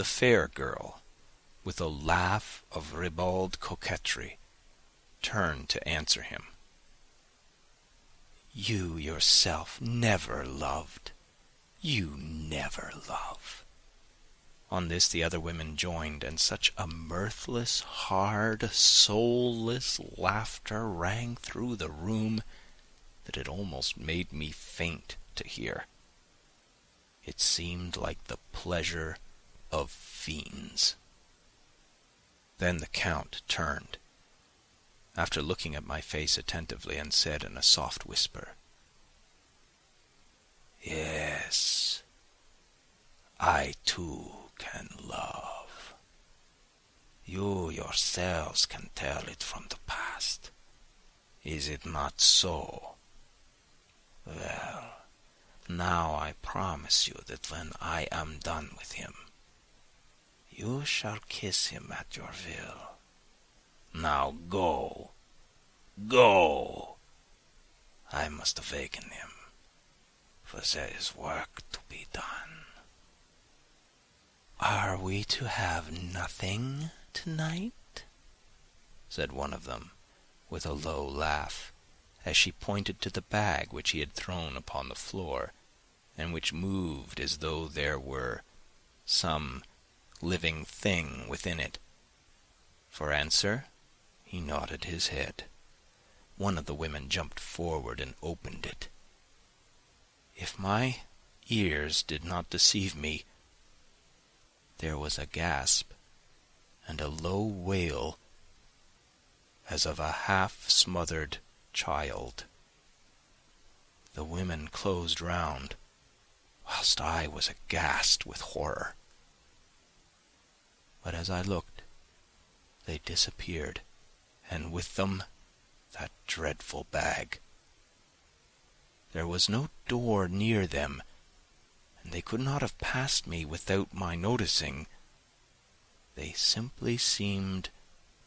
The fair girl, with a laugh of ribald coquetry, turned to answer him. "You yourself never loved. You never love." On this the other women joined, and such a mirthless, hard, soulless laughter rang through the room that it almost made me faint to hear. It seemed like the pleasure of fiends. Then the Count turned, after looking at my face attentively, and said in a soft whisper, "Yes, I too can love. You yourselves can tell it from the past. Is it not so? Well, now I promise you that when I am done with him, you shall kiss him at your will. Now go, go. I must awaken him, for there is work to be done." "Are we to have nothing tonight?" said one of them, with a low laugh, as she pointed to the bag which he had thrown upon the floor, and which moved as though there were some living thing within it. For answer, he nodded his head. One of the women jumped forward and opened it. If my ears did not deceive me, there was a gasp and a low wail as of a half-smothered child. The women closed round, whilst I was aghast with horror. But as I looked, they disappeared, and with them that dreadful bag. There was no door near them, and they could not have passed me without my noticing. They simply seemed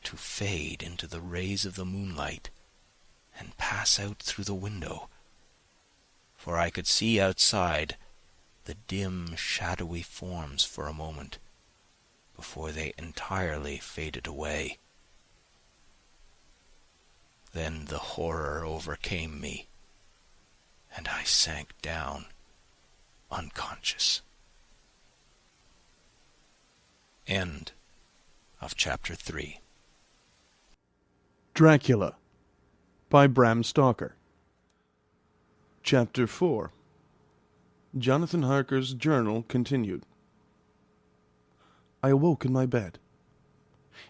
to fade into the rays of the moonlight and pass out through the window, for I could see outside the dim, shadowy forms for a moment before they entirely faded away. Then the horror overcame me, and I sank down unconscious. End of chapter 3. Dracula by Bram Stoker. Chapter 4. Jonathan Harker's journal continued. I awoke in my bed.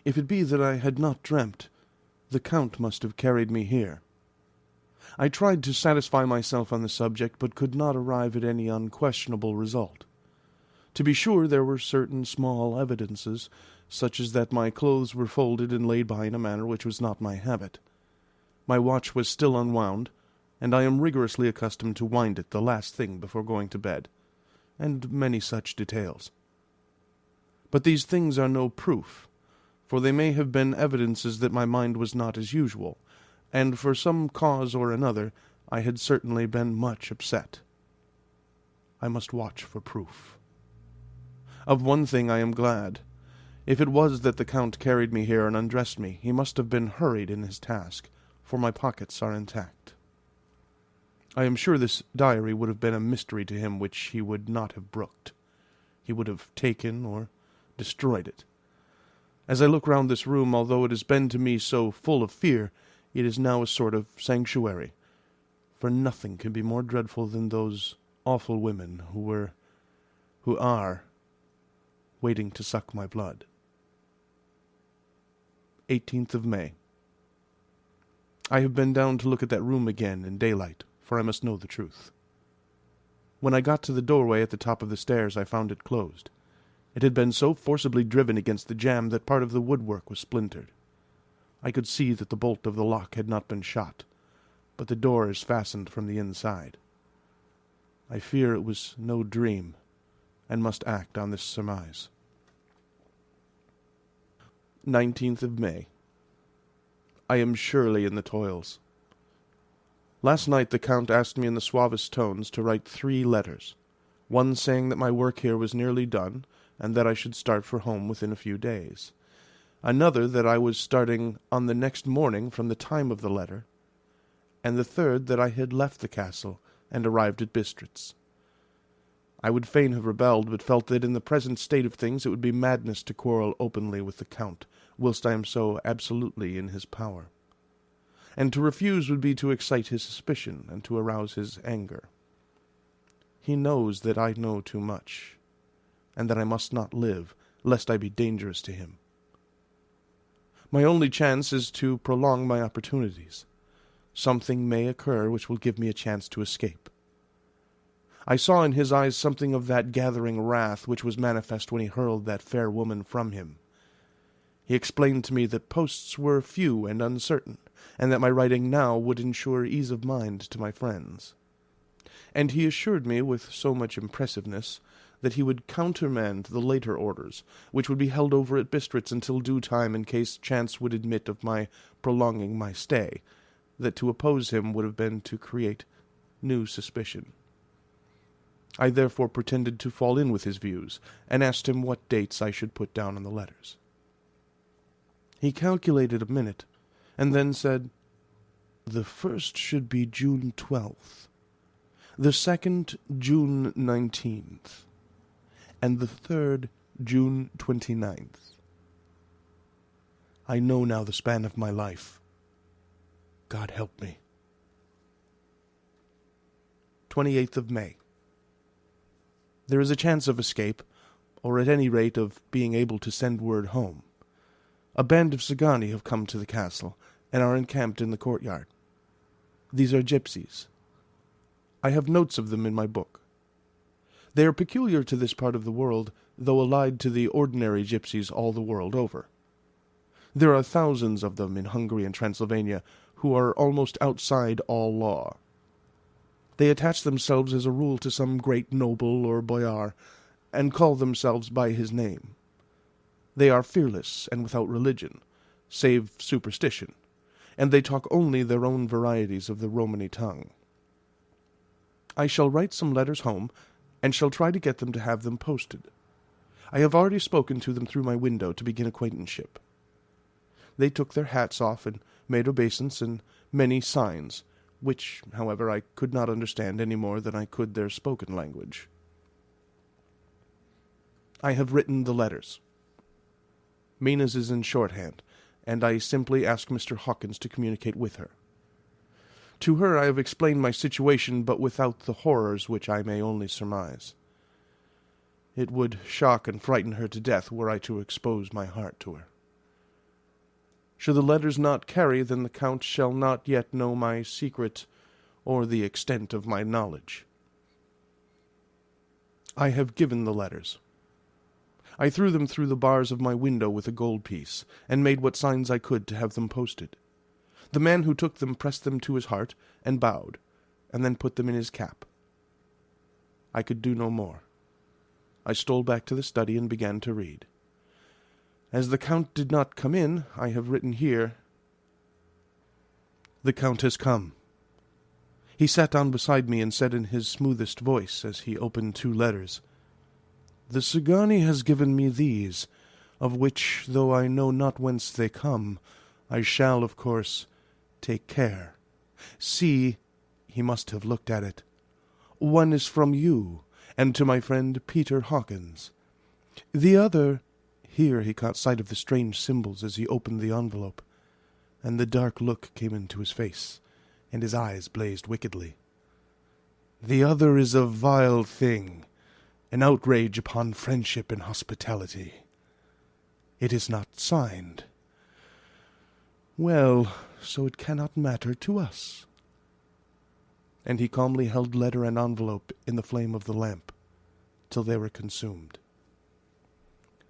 If it be that I had not dreamt, the Count must have carried me here. I tried to satisfy myself on the subject, but could not arrive at any unquestionable result. To be sure, there were certain small evidences, such as that my clothes were folded and laid by in a manner which was not my habit. My watch was still unwound, and I am rigorously accustomed to wind it the last thing before going to bed, and many such details. But these things are no proof, for they may have been evidences that my mind was not as usual, and for some cause or another I had certainly been much upset. I must watch for proof. Of one thing I am glad. If it was that the Count carried me here and undressed me, he must have been hurried in his task, for my pockets are intact. I am sure this diary would have been a mystery to him which he would not have brooked. He would have taken or destroyed it. As I look round this room, although it has been to me so full of fear, it is now a sort of sanctuary, for nothing can be more dreadful than those awful women who are waiting to suck my blood. 18th of May. I have been down to look at that room again in daylight, for I must know the truth. When I got to the doorway at the top of the stairs, I found it closed. It had been so forcibly driven against the jamb that part of the woodwork was splintered. I could see that the bolt of the lock had not been shot, but the door is fastened from the inside. I fear it was no dream, and must act on this surmise. 19th of May. I am surely in the toils. Last night the Count asked me in the suavest tones to write 3 letters, one saying that my work here was nearly done, and that I should start for home within a few days. Another that I was starting on the next morning from the time of the letter, and the third that I had left the castle and arrived at Bistritz. I would fain have rebelled, but felt that in the present state of things it would be madness to quarrel openly with the Count, whilst I am so absolutely in his power. And to refuse would be to excite his suspicion, and to arouse his anger. He knows that I know too much, and that I must not live, lest I be dangerous to him. My only chance is to prolong my opportunities. Something may occur which will give me a chance to escape. I saw in his eyes something of that gathering wrath which was manifest when he hurled that fair woman from him. He explained to me that posts were few and uncertain, and that my writing now would ensure ease of mind to my friends. And he assured me with so much impressiveness that he would countermand the later orders, which would be held over at Bistritz until due time in case chance would admit of my prolonging my stay, that to oppose him would have been to create new suspicion. I therefore pretended to fall in with his views, and asked him what dates I should put down on the letters. He calculated a minute, and then said, "The first should be June 12th, the second June 19th, and the third June 29th. I know now the span of my life. God help me." 28th of May. There is a chance of escape, or at any rate of being able to send word home. A band of Sagani have come to the castle, and are encamped in the courtyard. These are gypsies. I have notes of them in my book. They are peculiar to this part of the world, though allied to the ordinary gypsies all the world over. There are thousands of them in Hungary and Transylvania, who are almost outside all law. They attach themselves as a rule to some great noble or boyar, and call themselves by his name. They are fearless and without religion, save superstition, and they talk only their own varieties of the Romany tongue. I shall write some letters home, and shall try to get them to have them posted. I have already spoken to them through my window to begin acquaintanceship. They took their hats off, and made obeisance and many signs, which, however, I could not understand any more than I could their spoken language. I have written the letters. Mina's is in shorthand, and I simply ask Mr. Hawkins to communicate with her. To her I have explained my situation, but without the horrors which I may only surmise. It would shock and frighten her to death were I to expose my heart to her. Should the letters not carry, then the Count shall not yet know my secret, or the extent of my knowledge. I have given the letters. I threw them through the bars of my window with a gold piece, and made what signs I could to have them posted. The man who took them pressed them to his heart, and bowed, and then put them in his cap. I could do no more. I stole back to the study and began to read. As the Count did not come in, I have written here, "The Count has come." He sat down beside me and said in his smoothest voice, as he opened 2 letters, "The Sagani has given me these, of which, though I know not whence they come, I shall, of course, take care. See," he must have looked at it, "one is from you, and to my friend Peter Hawkins. The other—" Here he caught sight of the strange symbols as he opened the envelope, and the dark look came into his face, and his eyes blazed wickedly. "The other is a vile thing, an outrage upon friendship and hospitality. It is not signed. Well, so it cannot matter to us." And he calmly held letter and envelope in the flame of the lamp, till they were consumed.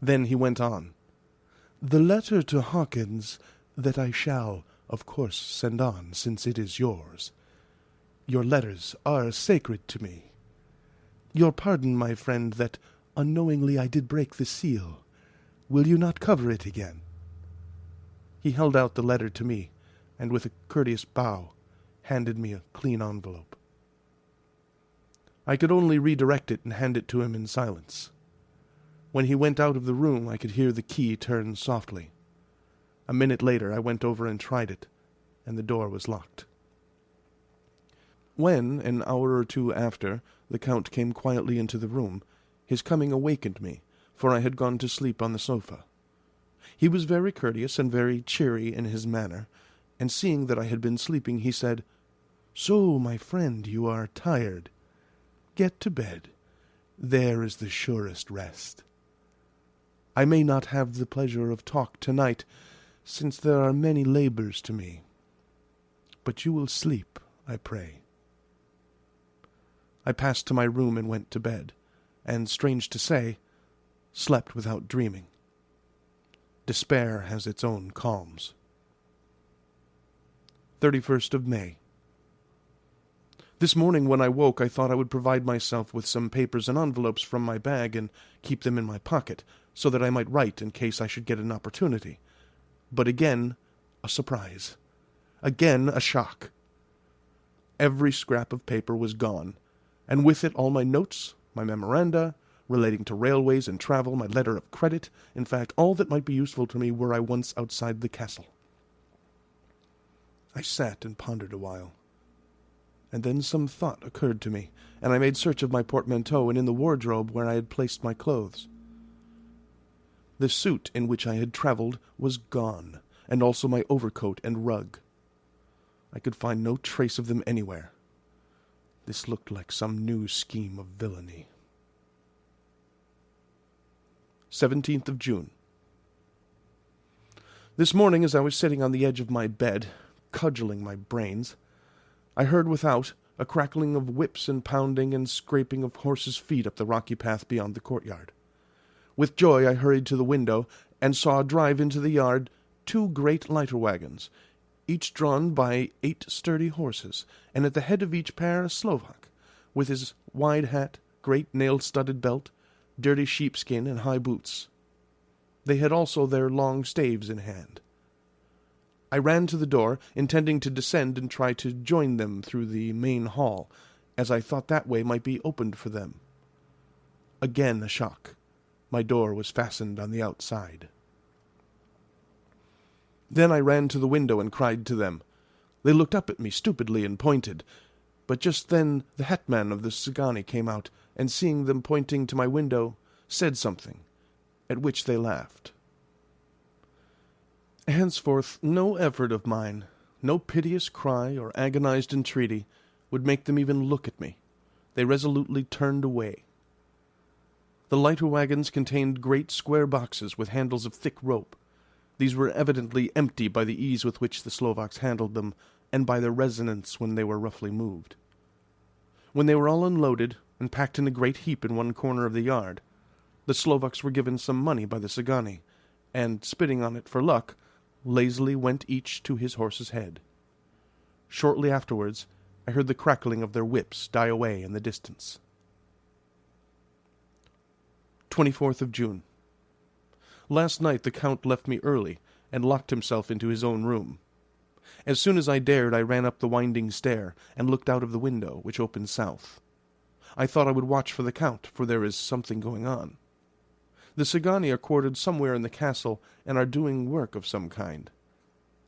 Then he went on, "The letter to Hawkins that I shall, of course, send on, since it is yours. Your letters are sacred to me. Your pardon, my friend, that unknowingly I did break the seal. Will you not cover it again?" He held out the letter to me, and with a courteous bow handed me a clean envelope. I could only redirect it and hand it to him in silence. When he went out of the room, I could hear the key turn softly. A minute later, I went over and tried it, and the door was locked. When, an hour or two after, the Count came quietly into the room, his coming awakened me, for I had gone to sleep on the sofa. He was very courteous and very cheery in his manner, and seeing that I had been sleeping, he said, "So, my friend, you are tired. Get to bed. There is the surest rest. I may not have the pleasure of talk tonight, since there are many labours to me. But you will sleep, I pray." I passed to my room and went to bed, and, strange to say, slept without dreaming. Despair has its own calms. 31st of May. This morning when I woke, I thought I would provide myself with some papers and envelopes from my bag and keep them in my pocket, so that I might write in case I should get an opportunity. But again, a surprise. Again, a shock. Every scrap of paper was gone, and with it all my notes, my memoranda, relating to railways and travel, my letter of credit, in fact, all that might be useful to me were I once outside the castle. I sat and pondered a while, and then some thought occurred to me, and I made search of my portmanteau and in the wardrobe where I had placed my clothes. The suit in which I had travelled was gone, and also my overcoat and rug. I could find no trace of them anywhere. This looked like some new scheme of villainy. 17th of June. This morning, as I was sitting on the edge of my bed, cudgelling my brains, I heard without a crackling of whips and pounding and scraping of horses' feet up the rocky path beyond the courtyard. With joy I hurried to the window, and saw drive into the yard 2 great lighter wagons, each drawn by 8 sturdy horses, and at the head of each pair a Slovak, with his wide hat, great nail-studded belt, dirty sheepskin, and high boots. They had also their long staves in hand. I ran to the door, intending to descend and try to join them through the main hall, as I thought that way might be opened for them. Again a shock. My door was fastened on the outside. Then I ran to the window and cried to them. They looked up at me stupidly and pointed, but just then the hetman of the Szgany came out, and seeing them pointing to my window, said something, at which they laughed. Henceforth no effort of mine, no piteous cry or agonized entreaty, would make them even look at me. They resolutely turned away. The lighter wagons contained great square boxes with handles of thick rope. These were evidently empty by the ease with which the Slovaks handled them, and by their resonance when they were roughly moved. When they were all unloaded and packed in a great heap in one corner of the yard, the Slovaks were given some money by the Szgany, and, spitting on it for luck, lazily went each to his horse's head. Shortly afterwards, I heard the crackling of their whips die away in the distance. 24th of June. Last night the Count left me early, and locked himself into his own room. As soon as I dared, I ran up the winding stair, and looked out of the window, which opened south. I thought I would watch for the Count, for there is something going on. The Szgany are quartered somewhere in the castle, and are doing work of some kind.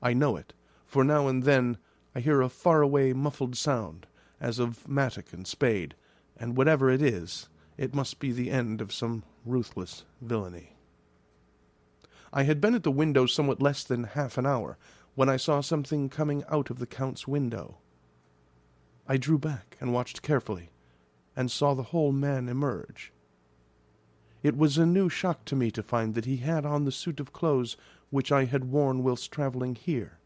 I know it, for now and then I hear a far-away muffled sound, as of mattock and spade, and whatever it is, it must be the end of some ruthless villainy. I had been at the window somewhat less than half an hour, when I saw something coming out of the Count's window. I drew back and watched carefully, and saw the whole man emerge. It was a new shock to me to find that he had on the suit of clothes which I had worn whilst travelling here,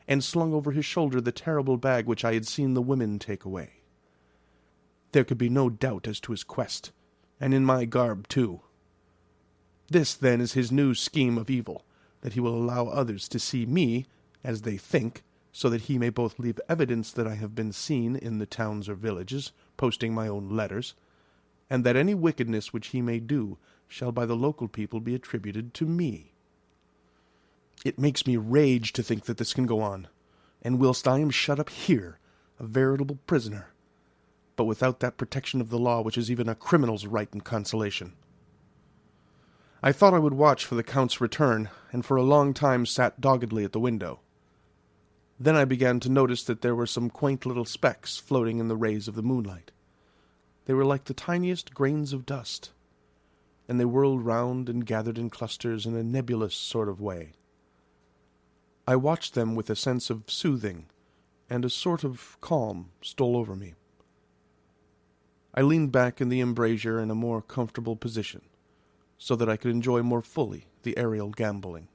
and slung over his shoulder the terrible bag which I had seen the women take away. There could be no doubt as to his quest, and in my garb too. This, then, is his new scheme of evil, that he will allow others to see me, as they think, so that he may both leave evidence that I have been seen in the towns or villages, posting my own letters, and that any wickedness which he may do shall by the local people be attributed to me. It makes me rage to think that this can go on, and whilst I am shut up here, a veritable prisoner, but without that protection of the law which is even a criminal's right and consolation. I thought I would watch for the Count's return, and for a long time sat doggedly at the window. Then I began to notice that there were some quaint little specks floating in the rays of the moonlight. They were like the tiniest grains of dust, and they whirled round and gathered in clusters in a nebulous sort of way. I watched them with a sense of soothing, and a sort of calm stole over me. I leaned back in the embrasure in a more comfortable position, so that I could enjoy more fully the aerial gambolling.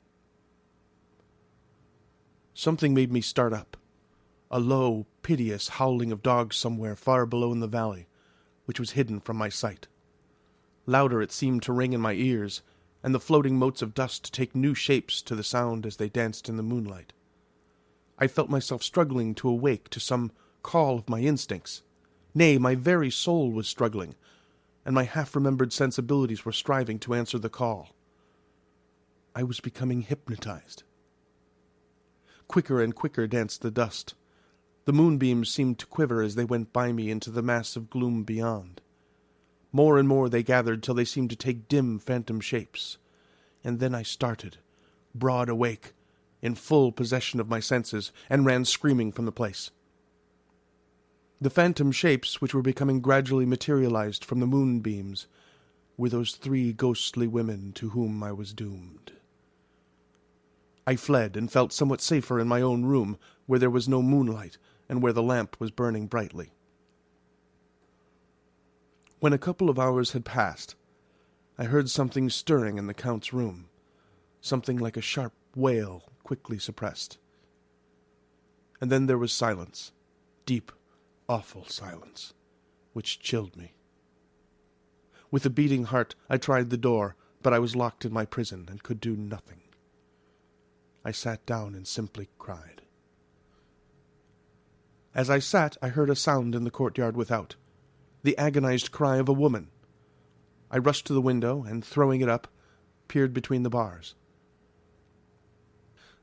Something made me start up, a low, piteous howling of dogs somewhere far below in the valley, which was hidden from my sight. Louder it seemed to ring in my ears, and the floating motes of dust take new shapes to the sound as they danced in the moonlight. I felt myself struggling to awake to some call of my instincts. Nay, my very soul was struggling, and my half-remembered sensibilities were striving to answer the call. I was becoming hypnotized. Quicker and quicker danced the dust. The moonbeams seemed to quiver as they went by me into the mass of gloom beyond. More and more they gathered till they seemed to take dim phantom shapes. And then I started, broad awake, in full possession of my senses, and ran screaming from the place. The phantom shapes, which were becoming gradually materialized from the moonbeams, were those 3 ghostly women to whom I was doomed. I fled, and felt somewhat safer in my own room, where there was no moonlight, and where the lamp was burning brightly. When a couple of hours had passed, I heard something stirring in the Count's room, something like a sharp wail quickly suppressed. And then there was silence, deep, awful silence, which chilled me. With a beating heart I tried the door, but I was locked in my prison and could do nothing. I sat down and simply cried. As I sat, I heard a sound in the courtyard without, the agonized cry of a woman. I rushed to the window, and throwing it up, peered between the bars.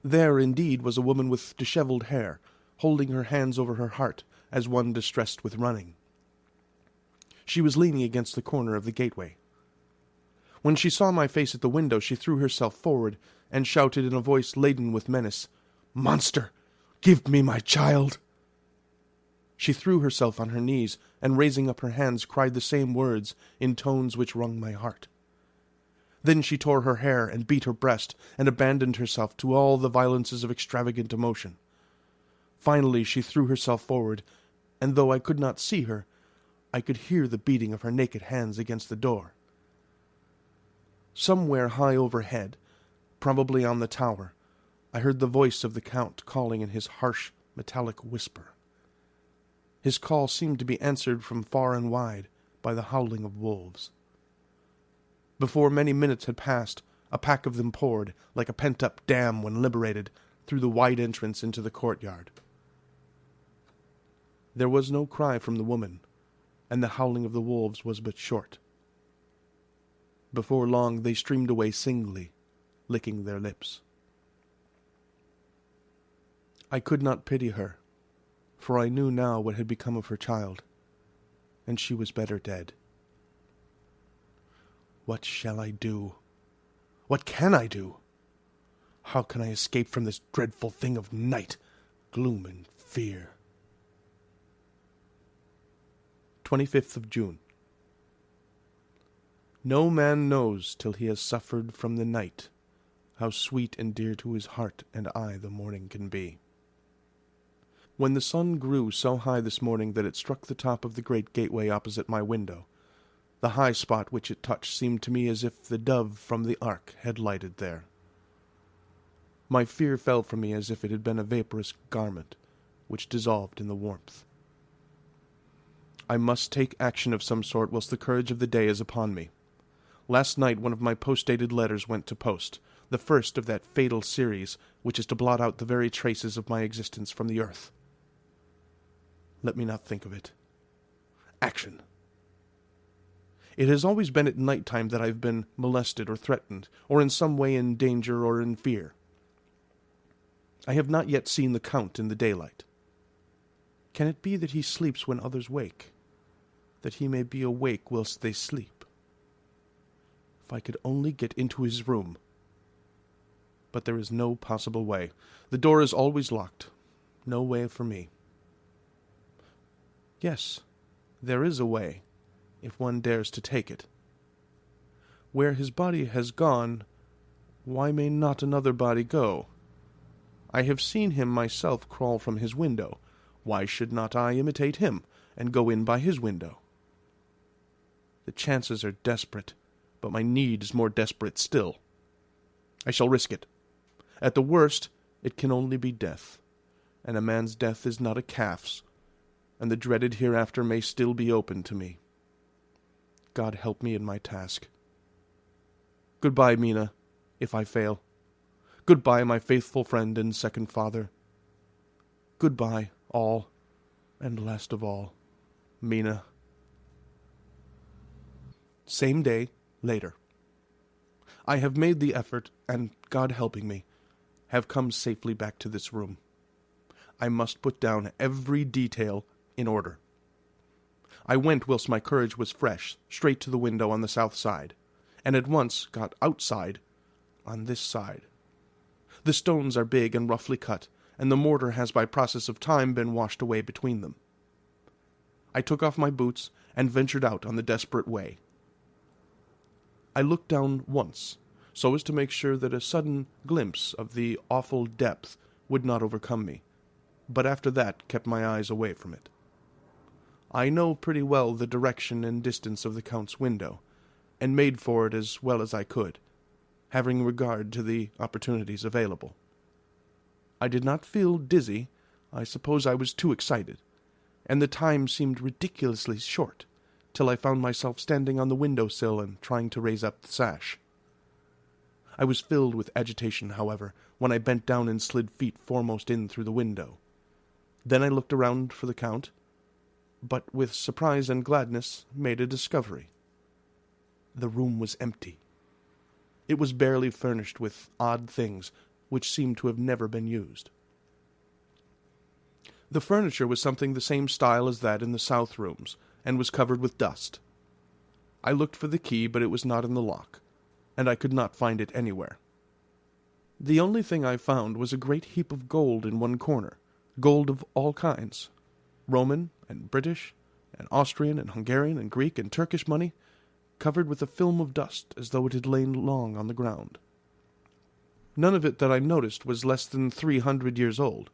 There, indeed, was a woman with dishevelled hair, holding her hands over her heart, as one distressed with running. She was leaning against the corner of the gateway. When she saw my face at the window, she threw herself forward, and shouted in a voice laden with menace, "Monster, give me my child!" She threw herself on her knees, and raising up her hands, cried the same words in tones which wrung my heart. Then she tore her hair and beat her breast, and abandoned herself to all the violences of extravagant emotion. Finally she threw herself forward, and though I could not see her, I could hear the beating of her naked hands against the door. Somewhere high overhead, probably on the tower, I heard the voice of the Count calling in his harsh, metallic whisper. His call seemed to be answered from far and wide by the howling of wolves. Before many minutes had passed, a pack of them poured, like a pent-up dam when liberated, through the wide entrance into the courtyard. There was no cry from the woman, and the howling of the wolves was but short. Before long they streamed away singly, licking their lips. I could not pity her, for I knew now what had become of her child, and she was better dead. What shall I do? What can I do? How can I escape from this dreadful thing of night, gloom, and fear? 25th of June. No man knows till he has suffered from the night how sweet and dear to his heart and eye the morning can be. When the sun grew so high this morning that it struck the top of the great gateway opposite my window, the high spot which it touched seemed to me as if the dove from the ark had lighted there. My fear fell from me as if it had been a vaporous garment, which dissolved in the warmth. I must take action of some sort whilst the courage of the day is upon me. Last night one of my post-dated letters went to post, the first of that fatal series which is to blot out the very traces of my existence from the earth. Let me not think of it. Action. It has always been at night time that I've been molested or threatened, or in some way in danger or in fear. I have not yet seen the Count in the daylight. Can it be that he sleeps when others wake, that he may be awake whilst they sleep? If I could only get into his room. But there is no possible way. The door is always locked. No way for me. Yes, there is a way, if one dares to take it. Where his body has gone, why may not another body go? I have seen him myself crawl from his window. Why should not I imitate him, and go in by his window? The chances are desperate, but my need is more desperate still. I shall risk it. At the worst, it can only be death, and a man's death is not a calf's, and the dreaded hereafter may still be open to me. God help me in my task. Goodbye, Mina, if I fail. Goodbye, my faithful friend and second father. Goodbye, all, and last of all, Mina. Same day, later. I have made the effort, and God helping me, have come safely back to this room. I must put down every detail in order. I went whilst my courage was fresh, straight to the window on the south side, and at once got outside on this side. The stones are big and roughly cut, and the mortar has by process of time been washed away between them. I took off my boots and ventured out on the desperate way. I looked down once, so as to make sure that a sudden glimpse of the awful depth would not overcome me, but after that kept my eyes away from it. I know pretty well the direction and distance of the Count's window, and made for it as well as I could, having regard to the opportunities available. I did not feel dizzy. I suppose I was too excited, and the time seemed ridiculously short, till I found myself standing on the window-sill and trying to raise up the sash. I was filled with agitation, however, when I bent down and slid feet foremost in through the window. Then I looked around for the Count, but with surprise and gladness made a discovery. The room was empty. It was barely furnished with odd things which seemed to have never been used. The furniture was something the same style as that in the south rooms, and was covered with dust. I looked for the key, but it was not in the lock, and I could not find it anywhere. The only thing I found was a great heap of gold in one corner, gold of all kinds, Roman and British, and Austrian and Hungarian and Greek and Turkish money, covered with a film of dust as though it had lain long on the ground. None of it that I noticed was less than 300 years old.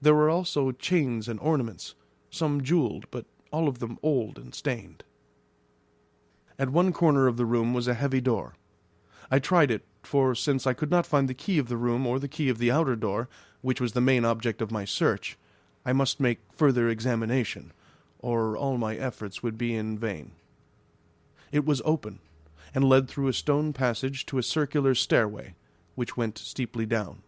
There were also chains and ornaments, some jeweled, but all of them old and stained. At one corner of the room was a heavy door. I tried it, for since I could not find the key of the room or the key of the outer door, which was the main object of my search, I must make further examination, or all my efforts would be in vain. It was open, and led through a stone passage to a circular stairway, which went steeply down.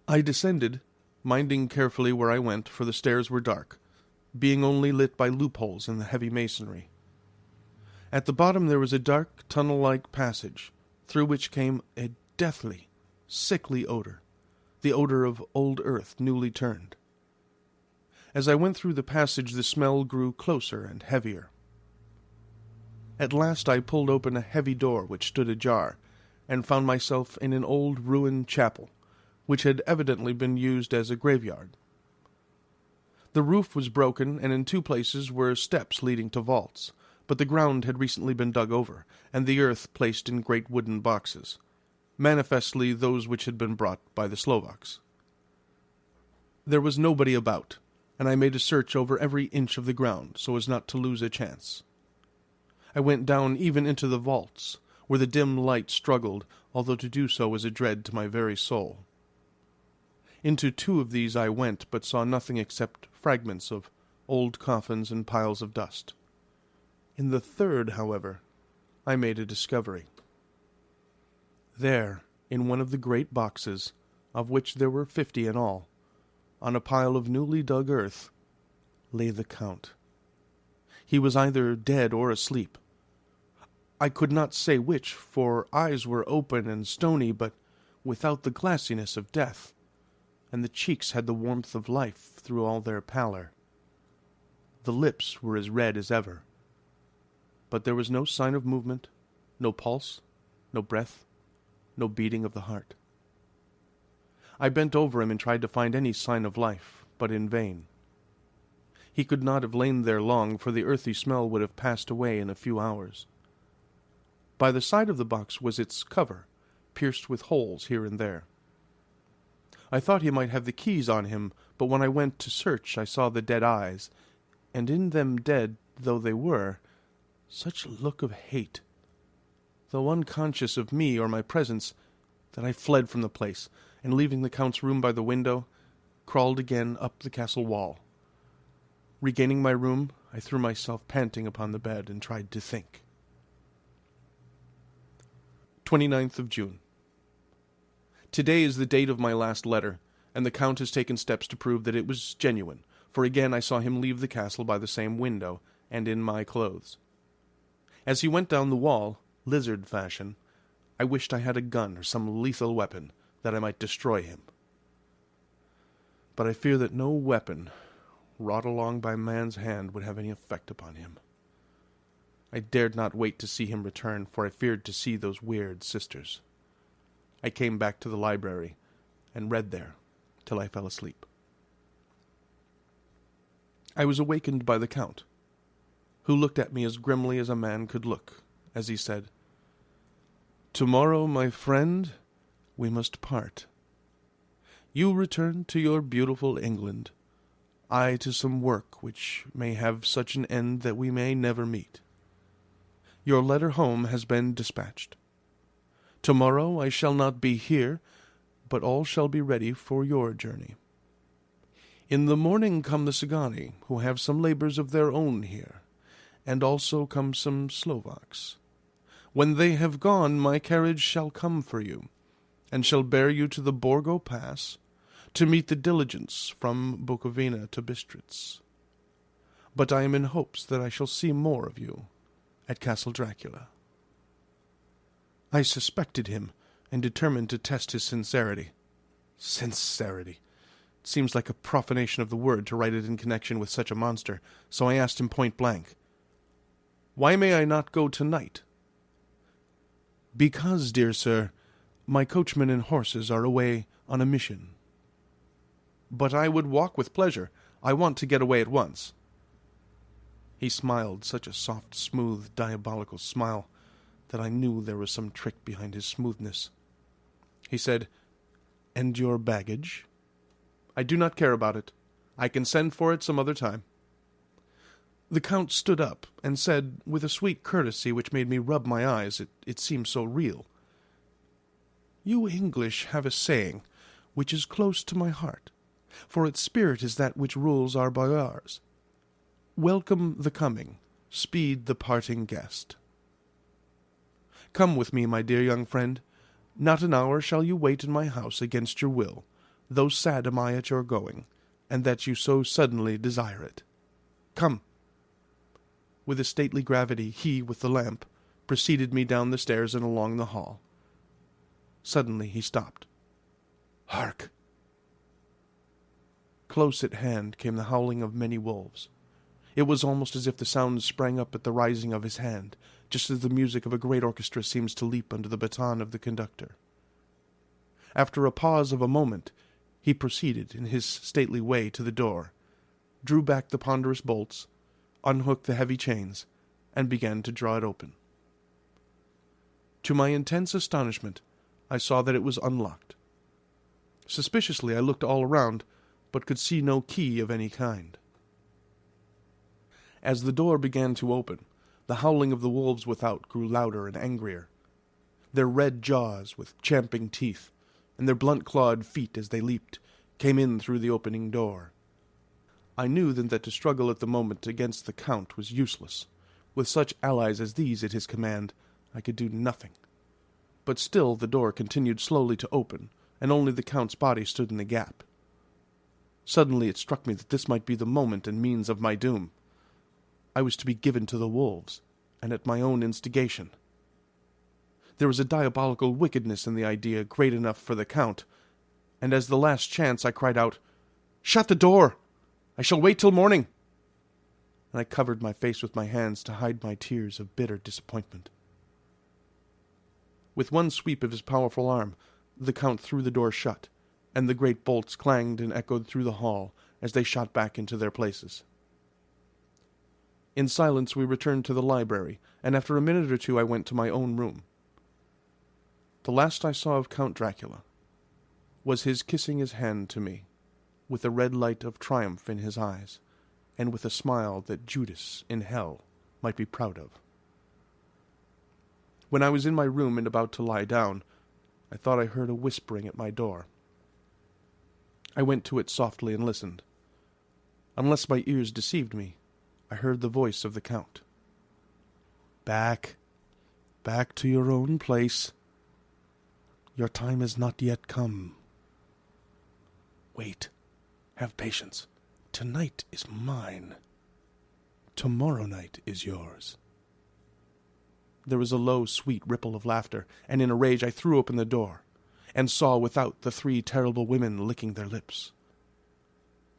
I descended, minding carefully where I went, for the stairs were dark, being only lit by loopholes in the heavy masonry. At the bottom there was a dark, tunnel-like passage, through which came a deathly, sickly odor, the odor of old earth newly turned. As I went through the passage the smell grew closer and heavier. At last I pulled open a heavy door which stood ajar, and found myself in an old ruined chapel, which had evidently been used as a graveyard. The roof was broken, and in two places were steps leading to vaults, but the ground had recently been dug over, and the earth placed in great wooden boxes, manifestly those which had been brought by the Slovaks. There was nobody about, and I made a search over every inch of the ground, so as not to lose a chance. I went down even into the vaults, where the dim light struggled, although to do so was a dread to my very soul. Into two of these I went, but saw nothing except fragments of old coffins and piles of dust. In the third, however, I made a discovery. There, in one of the great boxes, of which there were 50 in all, on a pile of newly dug earth, lay the Count. He was either dead or asleep. I could not say which, for eyes were open and stony, but without the glassiness of death, and the cheeks had the warmth of life through all their pallor. The lips were as red as ever, but there was no sign of movement No pulse, no breath, no beating of the heart. I bent over him and tried to find any sign of life, but in vain. He could not have lain there long, for the earthy smell would have passed away in a few hours. By the side of the box was its cover, pierced with holes here and there. I thought he might have the keys on him, but when I went to search I saw the dead eyes, and in them, dead though they were, such a look of hate, though unconscious of me or my presence, that I fled from the place, and leaving the Count's room by the window, crawled again up the castle wall. Regaining my room, I threw myself panting upon the bed and tried to think. 29th of June. Today is the date of my last letter, and the Count has taken steps to prove that it was genuine, for again I saw him leave the castle by the same window, and in my clothes. As he went down the wall, lizard fashion, I wished I had a gun or some lethal weapon, that I might destroy him. But I fear that no weapon, wrought along by man's hand, would have any effect upon him. I dared not wait to see him return, for I feared to see those weird sisters. I came back to the library, and read there, till I fell asleep. I was awakened by the Count, who looked at me as grimly as a man could look, as he said, "Tomorrow, my friend, we must part. You return to your beautiful England, I to some work which may have such an end that we may never meet. Your letter home has been dispatched. Tomorrow I shall not be here, but all shall be ready for your journey. In the morning come the Cigani, who have some labours of their own here, and also come some Slovaks. When they have gone, my carriage shall come for you, and shall bear you to the Borgo Pass, to meet the diligence from Bukovina to Bistritz. But I am in hopes that I shall see more of you at Castle Dracula." I suspected him, and determined to test his sincerity. Sincerity! It seems like a profanation of the word to write it in connection with such a monster, so I asked him point blank, "Why may I not go tonight?" "Because, dear sir, my coachman and horses are away on a mission." "But I would walk with pleasure. I want to get away at once." He smiled, such a soft, smooth, diabolical smile, that I knew there was some trick behind his smoothness. He said, "And your baggage?" "I do not care about it. I can send for it some other time." The Count stood up, and said, with a sweet courtesy which made me rub my eyes, it seemed so real, "You English have a saying, which is close to my heart, for its spirit is that which rules our boyars. Welcome the coming, speed the parting guest. Come with me, my dear young friend. Not an hour shall you wait in my house against your will, though sad am I at your going, and that you so suddenly desire it. Come." With a stately gravity, he, with the lamp, preceded me down the stairs and along the hall. Suddenly he stopped. "Hark!" Close at hand came the howling of many wolves. It was almost as if the sound sprang up at the rising of his hand, just as the music of a great orchestra seems to leap under the baton of the conductor. After a pause of a moment, he proceeded in his stately way to the door, drew back the ponderous bolts, unhooked the heavy chains, and began to draw it open. To my intense astonishment, I saw that it was unlocked. Suspiciously I looked all around, but could see no key of any kind. As the door began to open, the howling of the wolves without grew louder and angrier. Their red jaws, with champing teeth, and their blunt-clawed feet as they leaped, came in through the opening door. I knew then that to struggle at the moment against the Count was useless. With such allies as these at his command, I could do nothing. But still the door continued slowly to open, and only the Count's body stood in the gap. Suddenly it struck me that this might be the moment and means of my doom. I was to be given to the wolves, and at my own instigation. There was a diabolical wickedness in the idea great enough for the Count, and as the last chance I cried out, "Shut the door! I shall wait till morning!" And I covered my face with my hands to hide my tears of bitter disappointment. With one sweep of his powerful arm, the Count threw the door shut, and the great bolts clanged and echoed through the hall as they shot back into their places. In silence we returned to the library, and after a minute or two I went to my own room. The last I saw of Count Dracula was his kissing his hand to me, with a red light of triumph in his eyes, and with a smile that Judas in hell might be proud of. When I was in my room and about to lie down, I thought I heard a whispering at my door. I went to it softly and listened. Unless my ears deceived me, I heard the voice of the Count. Back to your own place. Your time has not yet come. Wait, have patience. Tonight is mine. Tomorrow night is yours. There was a low, sweet ripple of laughter, and in a rage I threw open the door, and saw without the 3 terrible women licking their lips.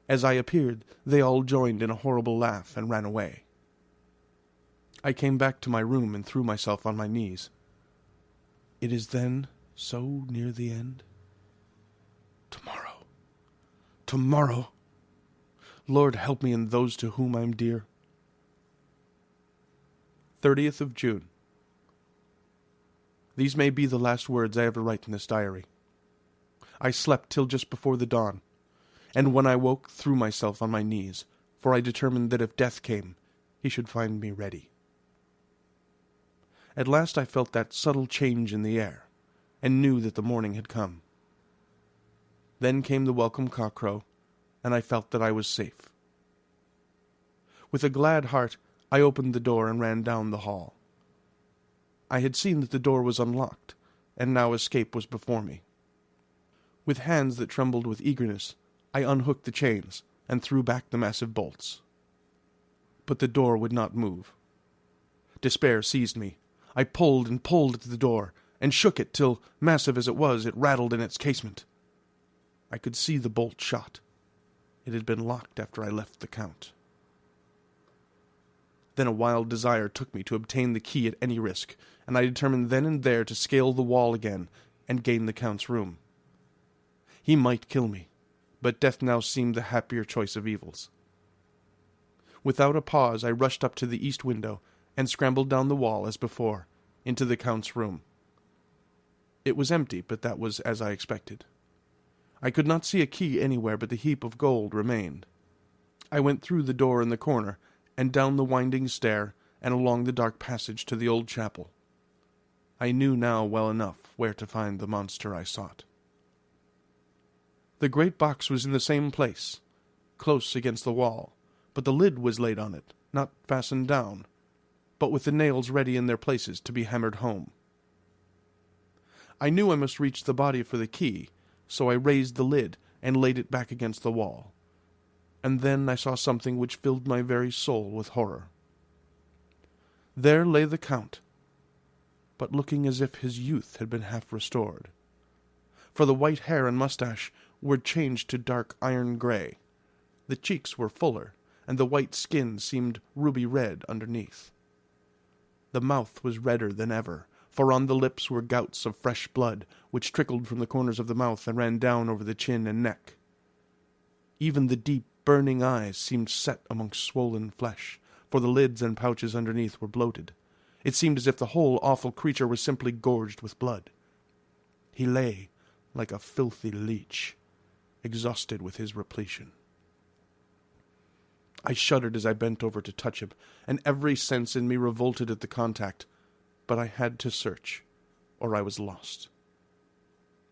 As I appeared, they all joined in a horrible laugh and ran away. I came back to my room and threw myself on my knees. It is then so near the end? Tomorrow. Lord, help me and those to whom I am dear. 30th of June. These may be the last words I ever write in this diary. I slept till just before the dawn, and when I woke threw myself on my knees, for I determined that if death came, he should find me ready. At last I felt that subtle change in the air, and knew that the morning had come. Then came the welcome cockcrow, and I felt that I was safe. With a glad heart, I opened the door and ran down the hall. I had seen that the door was unlocked, and now escape was before me. With hands that trembled with eagerness, I unhooked the chains and threw back the massive bolts. But the door would not move. Despair seized me. I pulled and pulled at the door, and shook it till, massive as it was, it rattled in its casement. I could see the bolt shot. It had been locked after I left the Count. Then a wild desire took me to obtain the key at any risk, and I determined then and there to scale the wall again and gain the Count's room. He might kill me, but death now seemed the happier choice of evils. Without a pause I rushed up to the east window and scrambled down the wall as before, into the Count's room. It was empty, but that was as I expected. I could not see a key anywhere, but the heap of gold remained. I went through the door in the corner, and down the winding stair, and along the dark passage to the old chapel. I knew now well enough where to find the monster I sought. The great box was in the same place, close against the wall, but the lid was laid on it, not fastened down, but with the nails ready in their places to be hammered home. I knew I must reach the body for the key, so I raised the lid and laid it back against the wall. And then I saw something which filled my very soul with horror. There lay the Count, but looking as if his youth had been half restored. For the white hair and mustache were changed to dark iron grey. The cheeks were fuller, and the white skin seemed ruby red underneath. The mouth was redder than ever, for on the lips were gouts of fresh blood, which trickled from the corners of the mouth and ran down over the chin and neck. Even the deep, burning eyes seemed set amongst swollen flesh, for the lids and pouches underneath were bloated. It seemed as if the whole awful creature was simply gorged with blood. He lay like a filthy leech, exhausted with his repletion. I shuddered as I bent over to touch him, and every sense in me revolted at the contact, but I had to search, or I was lost.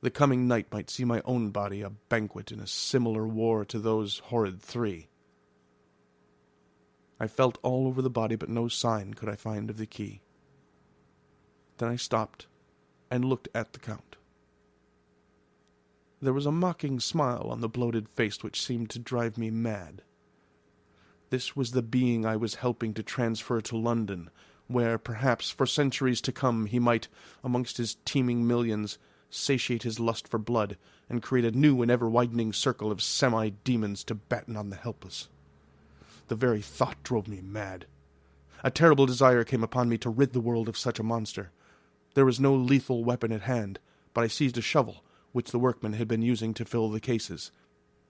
The coming night might see my own body a banquet in a similar war to those horrid 3. I felt all over the body, but no sign could I find of the key. Then I stopped and looked at the Count. There was a mocking smile on the bloated face which seemed to drive me mad. This was the being I was helping to transfer to London, where, perhaps, for centuries to come, he might, amongst his teeming millions, satiate his lust for blood, and create a new and ever-widening circle of semi-demons to batten on the helpless. The very thought drove me mad. A terrible desire came upon me to rid the world of such a monster, There was no lethal weapon at hand, but I seized a shovel, which the workmen had been using to fill the cases,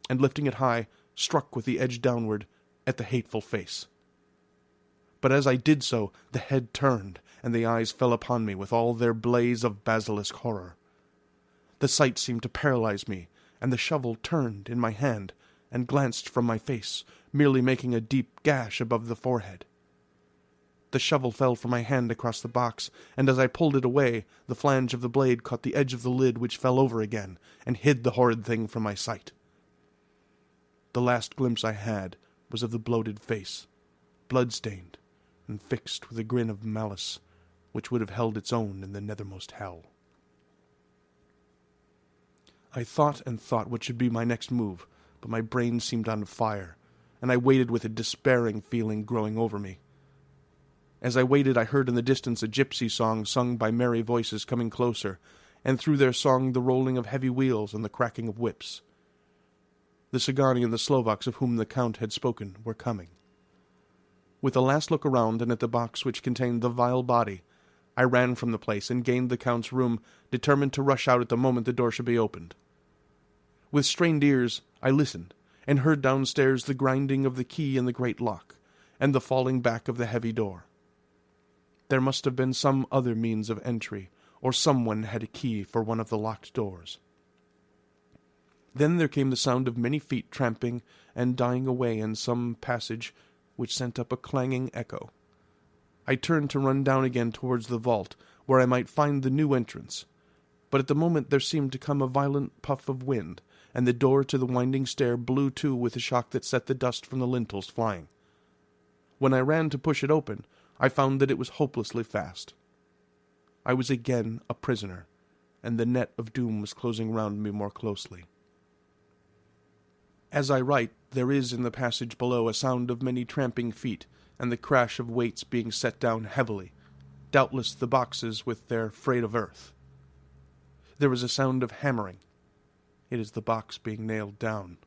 and lifting it high, struck with the edge downward at the hateful face. But as I did so, the head turned, and the eyes fell upon me with all their blaze of basilisk horror. The sight seemed to paralyze me, and the shovel turned in my hand and glanced from my face, merely making a deep gash above the forehead. The shovel fell from my hand across the box, and as I pulled it away, the flange of the blade caught the edge of the lid, which fell over again, and hid the horrid thing from my sight. The last glimpse I had was of the bloated face, blood-stained, and fixed with a grin of malice, which would have held its own in the nethermost hell. I thought and thought what should be my next move, but my brain seemed on fire, and I waited with a despairing feeling growing over me. As I waited, I heard in the distance a gypsy song sung by merry voices coming closer, and through their song the rolling of heavy wheels and the cracking of whips. The Cigani and the Slovaks of whom the Count had spoken were coming. With a last look around and at the box which contained the vile body, I ran from the place and gained the Count's room, determined to rush out at the moment the door should be opened. With strained ears I listened, and heard downstairs the grinding of the key in the great lock, and the falling back of the heavy door. There must have been some other means of entry, or someone had a key for one of the locked doors. Then there came the sound of many feet tramping and dying away in some passage which sent up a clanging echo. I turned to run down again towards the vault, where I might find the new entrance, but at the moment there seemed to come a violent puff of wind, and the door to the winding stair blew to with a shock that set the dust from the lintels flying. When I ran to push it open, I found that it was hopelessly fast. I was again a prisoner, and the net of doom was closing round me more closely. As I write, there is in the passage below a sound of many tramping feet, and the crash of weights being set down heavily, doubtless the boxes with their freight of earth. There is a sound of hammering. It is the box being nailed down.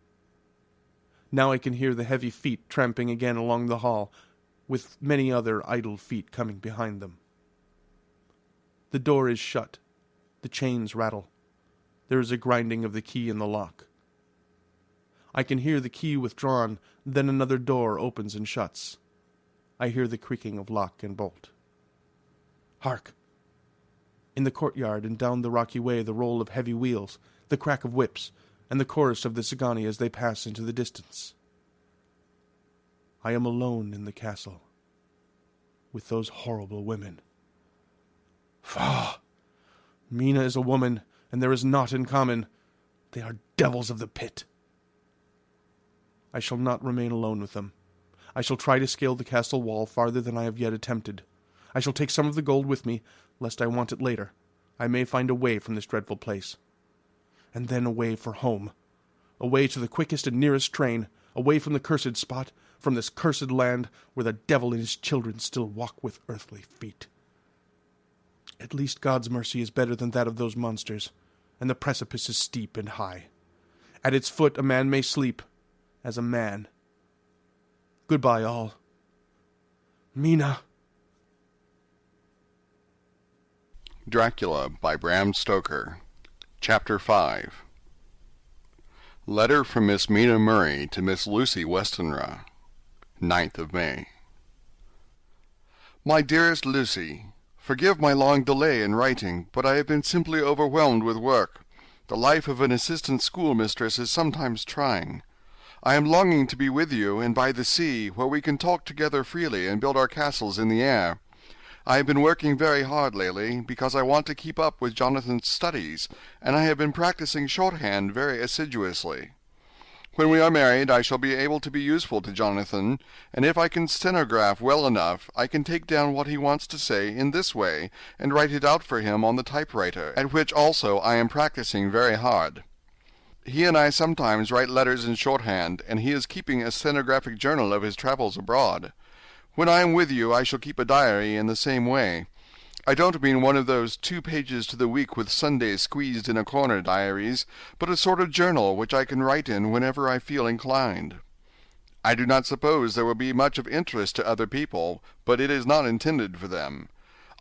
Now I can hear the heavy feet tramping again along the hall, with many other idle feet coming behind them. The door is shut. The chains rattle. There is a grinding of the key in the lock. I can hear the key withdrawn, then another door opens and shuts. I hear the creaking of lock and bolt. Hark! In the courtyard and down the rocky way the roll of heavy wheels, the crack of whips, and the chorus of the Cigani as they pass into the distance. I am alone in the castle, with those horrible women. Faugh! Mina is a woman, and there is naught in common. They are devils of the pit. I shall not remain alone with them. I shall try to scale the castle wall farther than I have yet attempted. I shall take some of the gold with me, lest I want it later. I may find a way from this dreadful place. And then away for home. Away to the quickest and nearest train, away from the cursed spot, from this cursed land where the devil and his children still walk with earthly feet. At least God's mercy is better than that of those monsters, and the precipice is steep and high. At its foot a man may sleep, as a man. Goodbye, all. Mina. Dracula by Bram Stoker. Chapter 5. Letter from Miss Mina Murray to Miss Lucy Westenra. 9th of May. My dearest Lucy, forgive my long delay in writing, but I have been simply overwhelmed with work. The life of an assistant schoolmistress is sometimes trying. I am longing to be with you and by the sea, where we can talk together freely and build our castles in the air. I have been working very hard lately, because I want to keep up with Jonathan's studies, and I have been practicing shorthand very assiduously. When we are married, I shall be able to be useful to Jonathan, and if I can stenograph well enough, I can take down what he wants to say in this way, and write it out for him on the typewriter, at which also I am practicing very hard. He and I sometimes write letters in shorthand, and he is keeping a stenographic journal of his travels abroad. When I am with you, I shall keep a diary in the same way. I don't mean one of those 2 pages to the week with Sundays squeezed in a corner diaries, but a sort of journal which I can write in whenever I feel inclined. I do not suppose there will be much of interest to other people, but it is not intended for them.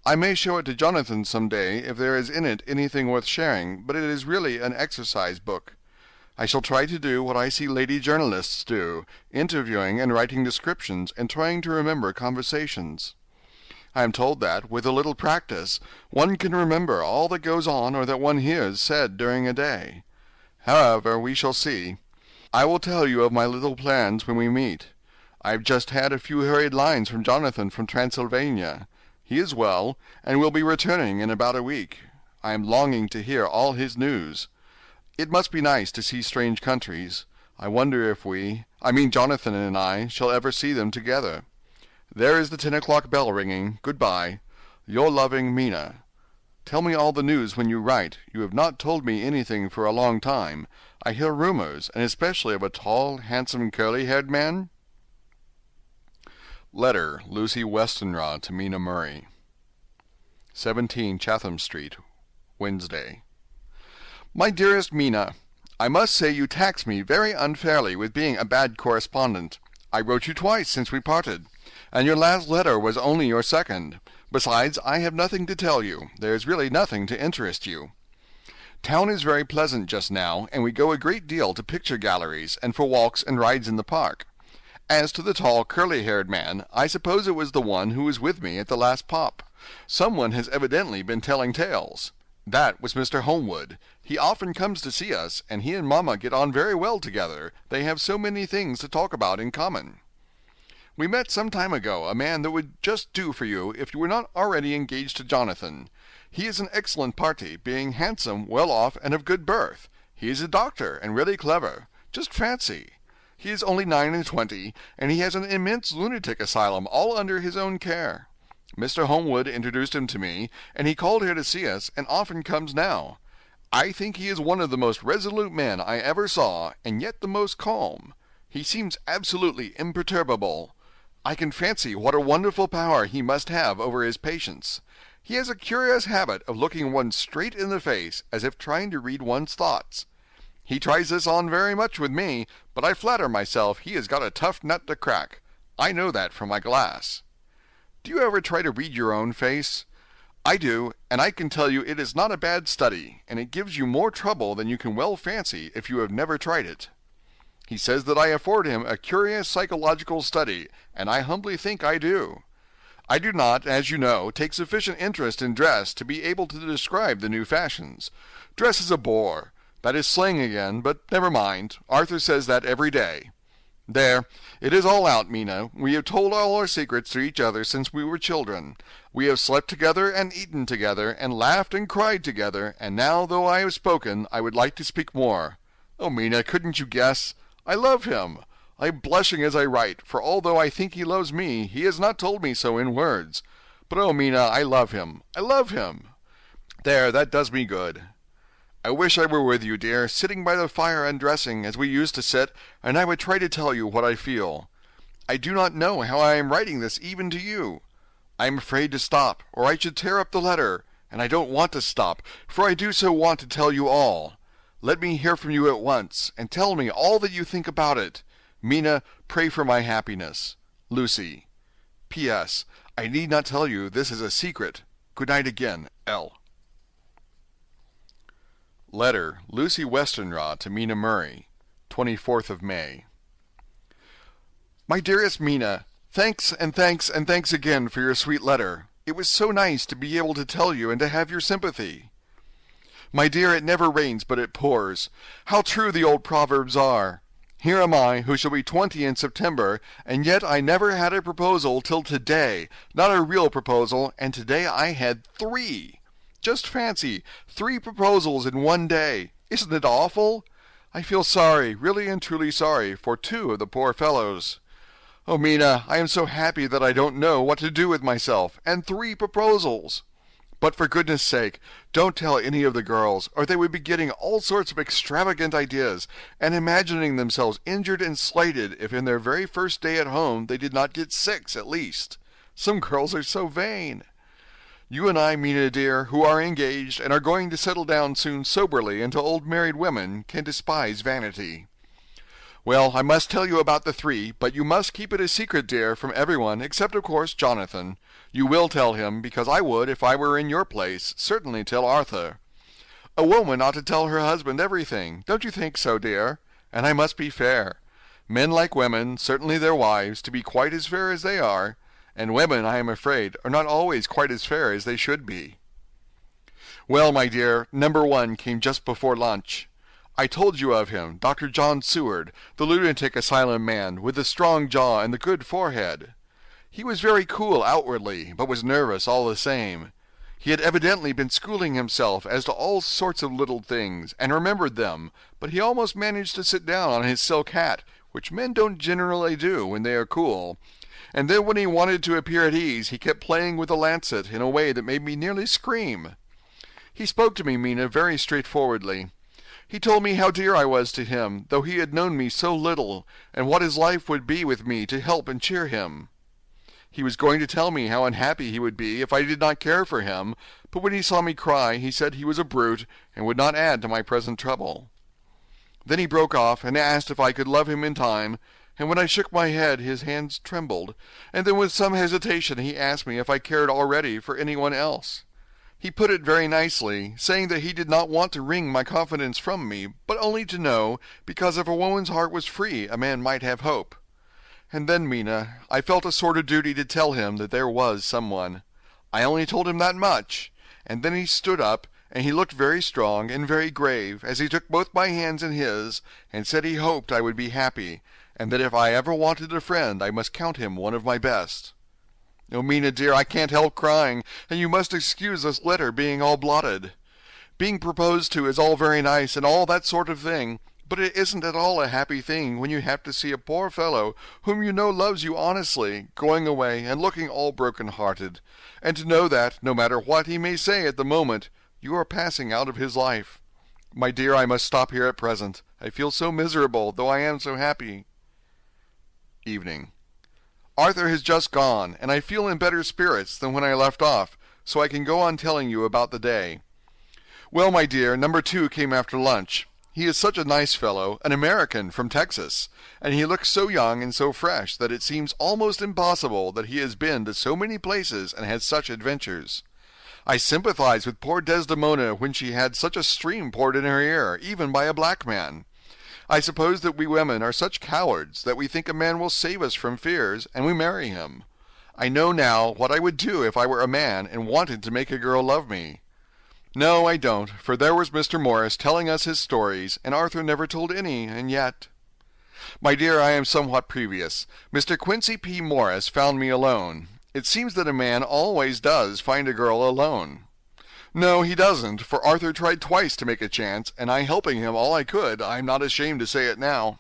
I may show it to Jonathan some day if there is in it anything worth sharing, but it is really an exercise book. I shall try to do what I see lady journalists do, interviewing and writing descriptions and trying to remember conversations. I am told that, with a little practice, one can remember all that goes on or that one hears said during a day. However, we shall see. I will tell you of my little plans when we meet. I have just had a few hurried lines from Jonathan from Transylvania. He is well, and will be returning in about a week. I am longing to hear all his news. It must be nice to see strange countries. I wonder if Jonathan and I, shall ever see them together. There is the 10 o'clock bell ringing. Goodbye. Your loving Mina. Tell me all the news when you write. You have not told me anything for a long time. I hear rumors, and especially of a tall, handsome, curly-haired man. Letter, Lucy Westenra to Mina Murray. 17 Chatham Street, Wednesday. My dearest Mina, I must say you tax me very unfairly with being a bad correspondent. I wrote you twice since we parted, and your last letter was only your second. Besides, I have nothing to tell you. There is really nothing to interest you. Town is very pleasant just now, and we go a great deal to picture galleries and for walks and rides in the park. As to the tall, curly-haired man, I suppose it was the one who was with me at the last pop. Someone has evidently been telling tales. That was Mr. Homewood. He often comes to see us, and he and Mamma get on very well together. They have so many things to talk about in common. We met some time ago a man that would just do for you if you were not already engaged to Jonathan. He is an excellent party, being handsome, well off, and of good birth. He is a doctor, and really clever. Just fancy! He is only 29, and he has an immense lunatic asylum all under his own care. Mr. Homewood introduced him to me, and he called here to see us, and often comes now. I think he is one of the most resolute men I ever saw, and yet the most calm. He seems absolutely imperturbable. I can fancy what a wonderful power he must have over his patients. He has a curious habit of looking one straight in the face, as if trying to read one's thoughts. He tries this on very much with me, but I flatter myself he has got a tough nut to crack. I know that from my glass. Do you ever try to read your own face? I do, and I can tell you it is not a bad study, and it gives you more trouble than you can well fancy if you have never tried it. He says that I afford him a curious psychological study, and I humbly think I do. I do not, as you know, take sufficient interest in dress to be able to describe the new fashions. Dress is a bore. That is slang again, but never mind. Arthur says that every day. There, it is all out, Mina. We have told all our secrets to each other since we were children. We have slept together and eaten together and laughed and cried together, and now, though I have spoken, I would like to speak more. Oh, Mina, couldn't you guess? I love him. I am blushing as I write, for although I think he loves me, he has not told me so in words. But oh, Mina, I love him. I love him. There, that does me good. I wish I were with you, dear, sitting by the fire undressing, as we used to sit, and I would try to tell you what I feel. I do not know how I am writing this even to you. I am afraid to stop, or I should tear up the letter, and I don't want to stop, for I do so want to tell you all. Let me hear from you at once, and tell me all that you think about it. Mina, pray for my happiness. Lucy. P.S. I need not tell you this is a secret. Good night again, L. Letter, Lucy Westenra to Mina Murray, 24th of May. My dearest Mina, thanks and thanks and thanks again for your sweet letter. It was so nice to be able to tell you and to have your sympathy. My dear, it never rains but it pours. How true the old proverbs are. Here am I, who shall be 20 in September, and yet I never had a proposal till today, not a real proposal, and today I had 3. Just fancy, 3 proposals in one day. Isn't it awful? I feel sorry, really and truly sorry, for 2 of the poor fellows. Oh, Mina, I am so happy that I don't know what to do with myself, and 3 proposals. But for goodness sake, don't tell any of the girls, or they would be getting all sorts of extravagant ideas, and imagining themselves injured and slighted if in their very first day at home they did not get 6 at least. Some girls are so vain. You and I, Mina dear, who are engaged and are going to settle down soon soberly into old married women, can despise vanity. Well, I must tell you about the 3, but you must keep it a secret, dear, from everyone, except, of course, Jonathan. You will tell him, because I would, if I were in your place, certainly tell Arthur. A woman ought to tell her husband everything. Don't you think so, dear? And I must be fair. Men like women, certainly their wives, to be quite as fair as they are, and women, I am afraid, are not always quite as fair as they should be. Well, my dear, number 1 came just before lunch. I told you of him, Dr. John Seward, the lunatic asylum man, with the strong jaw and the good forehead. He was very cool outwardly, but was nervous all the same. He had evidently been schooling himself as to all sorts of little things, and remembered them, but he almost managed to sit down on his silk hat, which men don't generally do when they are cool. And then when he wanted to appear at ease, he kept playing with the lancet in a way that made me nearly scream. He spoke to me, Mina, very straightforwardly. He told me how dear I was to him, though he had known me so little, and what his life would be with me to help and cheer him. He was going to tell me how unhappy he would be if I did not care for him, but when he saw me cry, he said he was a brute and would not add to my present trouble. Then he broke off and asked if I could love him in time, and when I shook my head his hands trembled, and then with some hesitation he asked me if I cared already for anyone else. He put it very nicely, saying that he did not want to wring my confidence from me, but only to know, because if a woman's heart was free, a man might have hope. And then, Mina, I felt a sort of duty to tell him that there was someone. I only told him that much, and then he stood up, and he looked very strong and very grave as he took both my hands in his, and said he hoped I would be happy, and that if I ever wanted a friend I must count him one of my best. Oh, Mina, dear, I can't help crying, and you must excuse this letter being all blotted. Being proposed to is all very nice and all that sort of thing, but it isn't at all a happy thing when you have to see a poor fellow, whom you know loves you honestly, going away and looking all broken-hearted, and to know that, no matter what he may say at the moment, you are passing out of his life. My dear, I must stop here at present. I feel so miserable, though I am so happy. Evening. Arthur has just gone, and I feel in better spirits than when I left off, so I can go on telling you about the day. Well, my dear, number 2 came after lunch. He is such a nice fellow, an American from Texas, and he looks so young and so fresh that it seems almost impossible that he has been to so many places and had such adventures. I sympathize with poor Desdemona when she had such a stream poured in her ear, even by a black man. I suppose that we women are such cowards that we think a man will save us from fears, and we marry him. I know now what I would do if I were a man and wanted to make a girl love me. No, I don't, for there was Mr. Morris telling us his stories, and Arthur never told any, and yet... My dear, I am somewhat previous. Mr. Quincy P. Morris found me alone. It seems that a man always does find a girl alone. No, he doesn't, for Arthur tried twice to make a chance, and I helping him all I could, I'm not ashamed to say it now.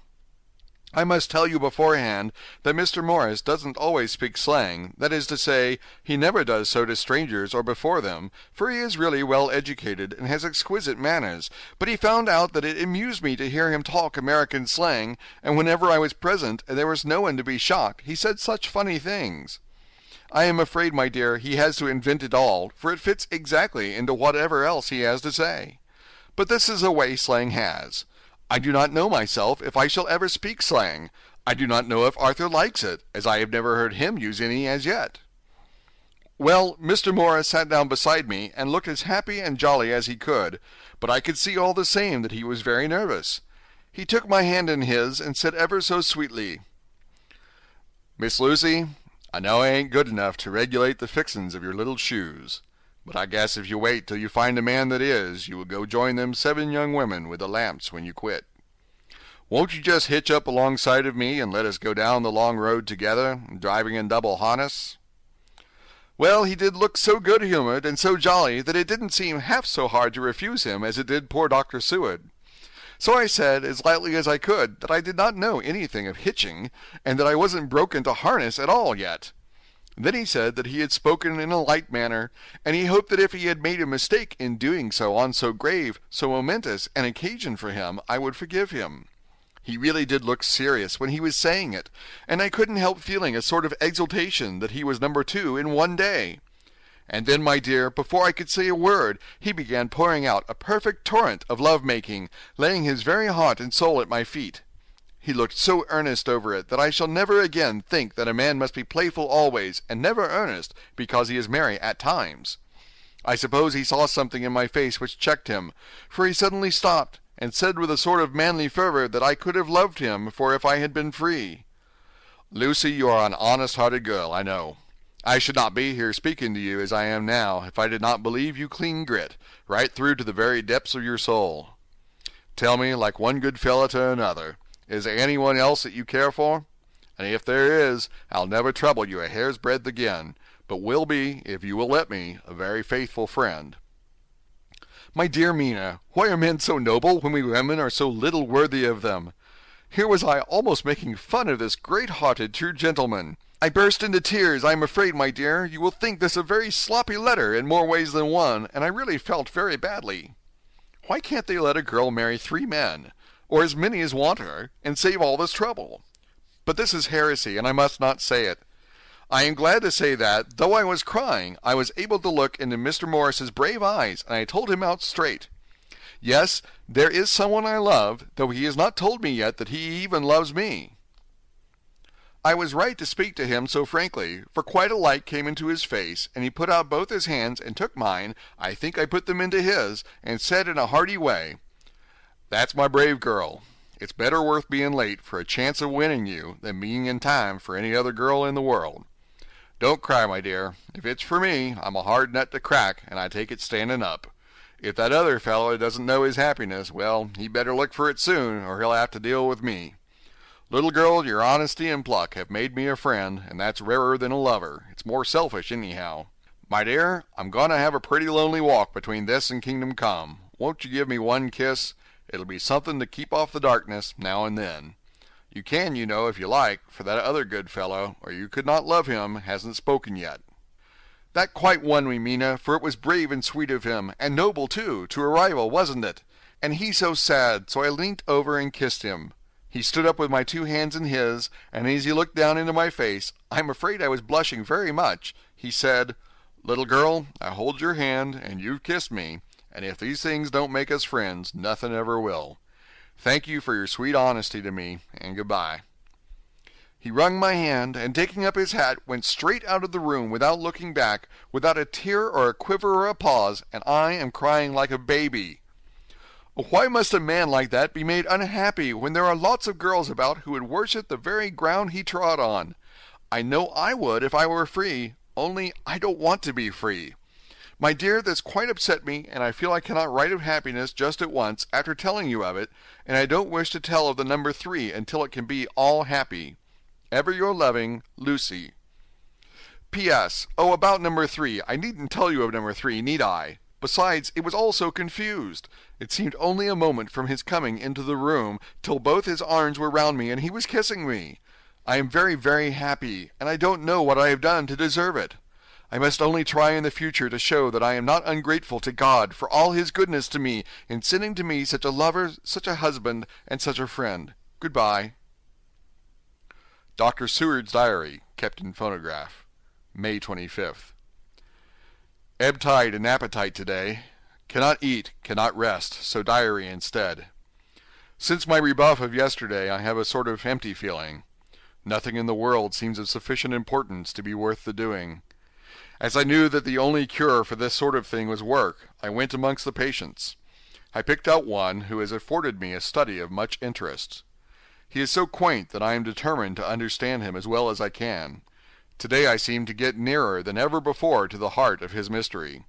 I must tell you beforehand that Mr. Morris doesn't always speak slang, that is to say, he never does so to strangers or before them, for he is really well educated and has exquisite manners, but he found out that it amused me to hear him talk American slang, and whenever I was present and there was no one to be shocked, he said such funny things. I am afraid, my dear, he has to invent it all, for it fits exactly into whatever else he has to say. But this is a way slang has. I do not know myself if I shall ever speak slang. I do not know if Arthur likes it, as I have never heard him use any as yet. Well, Mr. Morris sat down beside me and looked as happy and jolly as he could, but I could see all the same that he was very nervous. He took my hand in his and said ever so sweetly, "Miss Lucy, I know I ain't good enough to regulate the fixin's of your little shoes, but I guess if you wait till you find a man that is, you will go join them 7 young women with the lamps when you quit. Won't you just hitch up alongside of me and let us go down the long road together, driving in double harness?" Well, he did look so good-humored and so jolly that it didn't seem half so hard to refuse him as it did poor Dr. Seward. So I said, as lightly as I could, that I did not know anything of hitching, and that I wasn't broke into harness at all yet. Then he said that he had spoken in a light manner, and he hoped that if he had made a mistake in doing so on so grave, so momentous an occasion for him, I would forgive him. He really did look serious when he was saying it, and I couldn't help feeling a sort of exultation that he was number 2 in one day. And then, my dear, before I could say a word, he began pouring out a perfect torrent of love-making, laying his very heart and soul at my feet. He looked so earnest over it that I shall never again think that a man must be playful always and never earnest because he is merry at times. I suppose he saw something in my face which checked him, for he suddenly stopped, and said with a sort of manly fervor that I could have loved him for if I had been free. Lucy, you are an honest-hearted girl, I know. I should not be here speaking to you as I am now if I did not believe you clean grit, right through to the very depths of your soul. Tell me, like one good fellow to another, is there anyone else that you care for? And if there is, I'll never trouble you a hair's breadth again, but will be, if you will let me, a very faithful friend. My dear Mina, why are men so noble when we women are so little worthy of them? Here was I almost making fun of this great-hearted, true gentleman. I burst into tears. I am afraid, my dear, you will think this a very sloppy letter in more ways than one, and I really felt very badly. Why can't they let a girl marry 3 men, or as many as want her, and save all this trouble? But this is heresy, and I must not say it. I am glad to say that, though I was crying, I was able to look into Mr. Morris's brave eyes, and I told him out straight. Yes, there is someone I love, though he has not told me yet that he even loves me. I was right to speak to him so frankly, for quite a light came into his face, and he put out both his hands and took mine, I think I put them into his, and said in a hearty way, "That's my brave girl. It's better worth being late for a chance of winning you than being in time for any other girl in the world. Don't cry, my dear. If it's for me, I'm a hard nut to crack, and I take it standing up. If that other fellow doesn't know his happiness, well, he better look for it soon, or he'll have to deal with me. Little girl, your honesty and pluck have made me a friend, and that's rarer than a lover. It's more selfish, anyhow. My dear, I'm going to have a pretty lonely walk between this and Kingdom Come. Won't you give me one kiss? It'll be something to keep off the darkness now and then. You can, you know, if you like, for that other good fellow, or you could not love him, hasn't spoken yet." That quite won me, Mina, for it was brave and sweet of him, and noble, too, to a rival, wasn't it? And he so sad, so I leant over and kissed him. He stood up with my 2 hands in his, and as he looked down into my face, I'm afraid I was blushing very much, he said, "Little girl, I hold your hand, and you've kissed me, and if these things don't make us friends, nothing ever will. Thank you for your sweet honesty to me, and goodbye." He wrung my hand, and taking up his hat, went straight out of the room without looking back, without a tear or a quiver or a pause, and I am crying like a baby. Why must a man like that be made unhappy when there are lots of girls about who would worship the very ground he trod on? I know I would if I were free, only I don't want to be free. My dear, this quite upset me, and I feel I cannot write of happiness just at once after telling you of it, and I don't wish to tell of the number 3 until it can be all happy. Ever your loving, Lucy. P.S. Oh, about number 3. I needn't tell you of number 3, need I? Besides, it was all so confused. It seemed only a moment from his coming into the room till both his arms were round me and he was kissing me. I am very, very happy, and I don't know what I have done to deserve it. I must only try in the future to show that I am not ungrateful to God for all his goodness to me in sending to me such a lover, such a husband, and such a friend. Goodbye. Dr. Seward's Diary, kept in phonograph. May 25th. Ebb tide and appetite today. Cannot eat, cannot rest, so diary instead. Since my rebuff of yesterday, I have a sort of empty feeling. Nothing in the world seems of sufficient importance to be worth the doing. As I knew that the only cure for this sort of thing was work, I went amongst the patients. I picked out one who has afforded me a study of much interest. He is so quaint that I am determined to understand him as well as I can. Today I seem to get nearer than ever before to the heart of his mystery.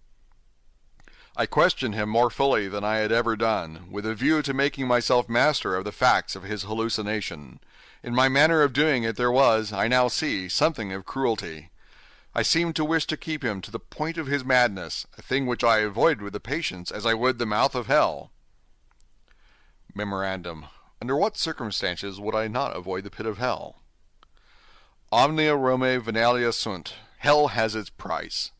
I questioned him more fully than I had ever done, with a view to making myself master of the facts of his hallucination. In my manner of doing it there was, I now see, something of cruelty. I seemed to wish to keep him to the point of his madness, a thing which I avoid with the patients as I would the mouth of hell. Memorandum. Under what circumstances would I not avoid the pit of hell? Omnia Romae venalia sunt. Hell has its price.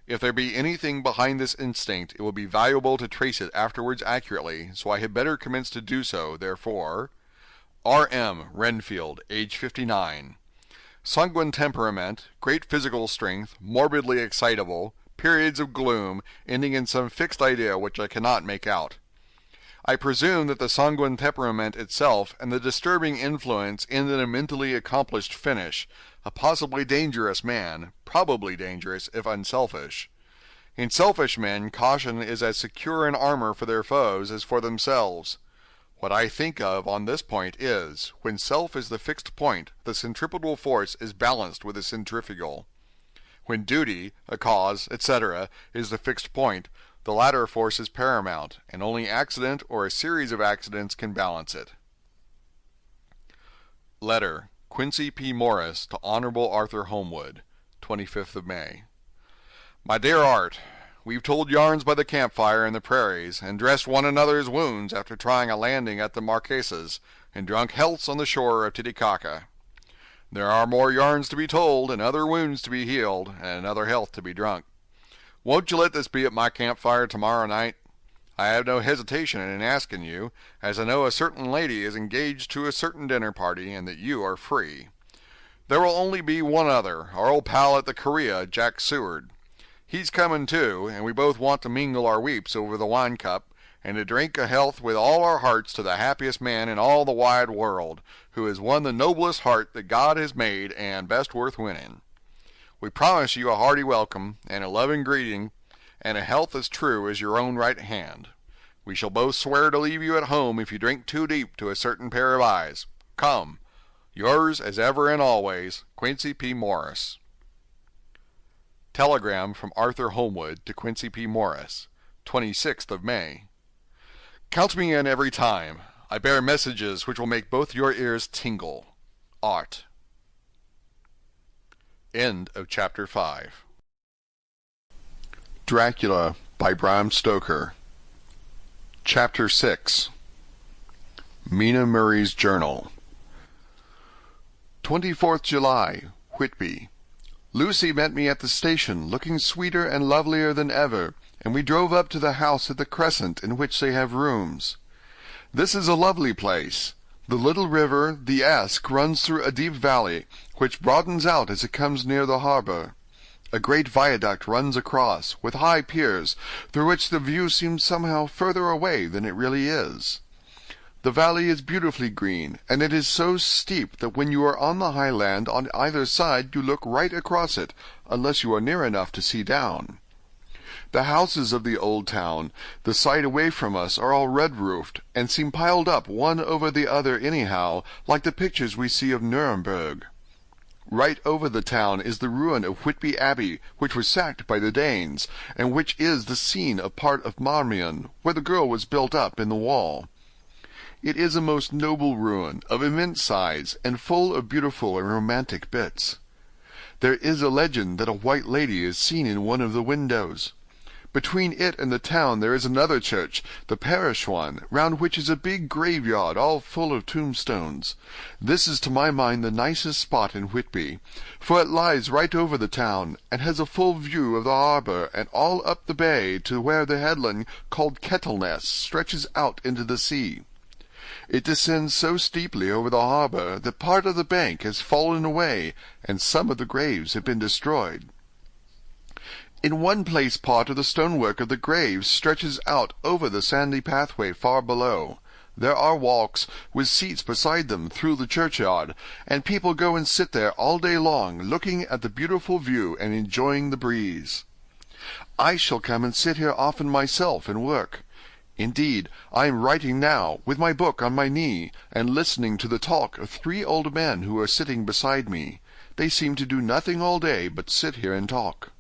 If there be anything behind this instinct, it will be valuable to trace it afterwards accurately, so I had better commence to do so, therefore. R.M. Renfield, age 59. Sanguine temperament, great physical strength, morbidly excitable, periods of gloom, ending in some fixed idea which I cannot make out. I presume that the sanguine temperament itself and the disturbing influence ended in a mentally accomplished finish, a possibly dangerous man, probably dangerous if unselfish. In selfish men, caution is as secure an armor for their foes as for themselves. What I think of on this point is, when self is the fixed point, the centripetal force is balanced with the centrifugal. When duty, a cause, etc., is the fixed point, the latter force is paramount, and only accident or a series of accidents can balance it. Letter, Quincy P. Morris to Honorable Arthur Holmwood, 25th of May. My dear Art, we've told yarns by the campfire in the prairies, and dressed one another's wounds after trying a landing at the Marquesas, and drunk healths on the shore of Titicaca. There are more yarns to be told, and other wounds to be healed, and another health to be drunk. Won't you let this be at my campfire tomorrow night? I have no hesitation in asking you, as I know a certain lady is engaged to a certain dinner party, and that you are free. There will only be one other, our old pal at the Korea, Jack Seward. He's coming too, and we both want to mingle our weeps over the wine cup, and to drink a health with all our hearts to the happiest man in all the wide world, who has won the noblest heart that God has made, and best worth winning. We promise you a hearty welcome, and a loving greeting, and a health as true as your own right hand. We shall both swear to leave you at home if you drink too deep to a certain pair of eyes. Come. Yours as ever and always, Quincy P. Morris. Telegram from Arthur Holmwood to Quincy P. Morris, 26th of May. Count me in every time. I bear messages which will make both your ears tingle. Art. End of Chapter 5. Dracula by Bram Stoker. Chapter 6. Mina Murray's Journal. 24th July, Whitby. Lucy met me at the station, looking sweeter and lovelier than ever, and we drove up to the house at the Crescent in which they have rooms. This is a lovely place. The little river, the Esk, runs through a deep valley, which broadens out as it comes near the harbor. A great viaduct runs across, with high piers, through which the view seems somehow further away than it really is. The valley is beautifully green, and it is so steep that when you are on the high land on either side you look right across it, unless you are near enough to see down. The houses of the old town, the side away from us, are all red-roofed, and seem piled up one over the other anyhow, like the pictures we see of Nuremberg. Right over the town is the ruin of Whitby Abbey, which was sacked by the Danes, and which is the scene of part of Marmion, where the girl was built up in the wall. It is a most noble ruin, of immense size, and full of beautiful and romantic bits. There is a legend that a white lady is seen in one of the windows. Between it and the town there is another church, the parish one, round which is a big graveyard all full of tombstones. This is to my mind the nicest spot in Whitby, for it lies right over the town, and has a full view of the harbour, and all up the bay to where the headland called Kettleness stretches out into the sea. It descends so steeply over the harbour that part of the bank has fallen away, and some of the graves have been destroyed. In one place part of the stonework of the graves stretches out over the sandy pathway far below. There are walks, with seats beside them, through the churchyard, and people go and sit there all day long, looking at the beautiful view and enjoying the breeze. I shall come and sit here often myself and work. Indeed, I am writing now, with my book on my knee, and listening to the talk of 3 old men who are sitting beside me. They seem to do nothing all day but sit here and talk.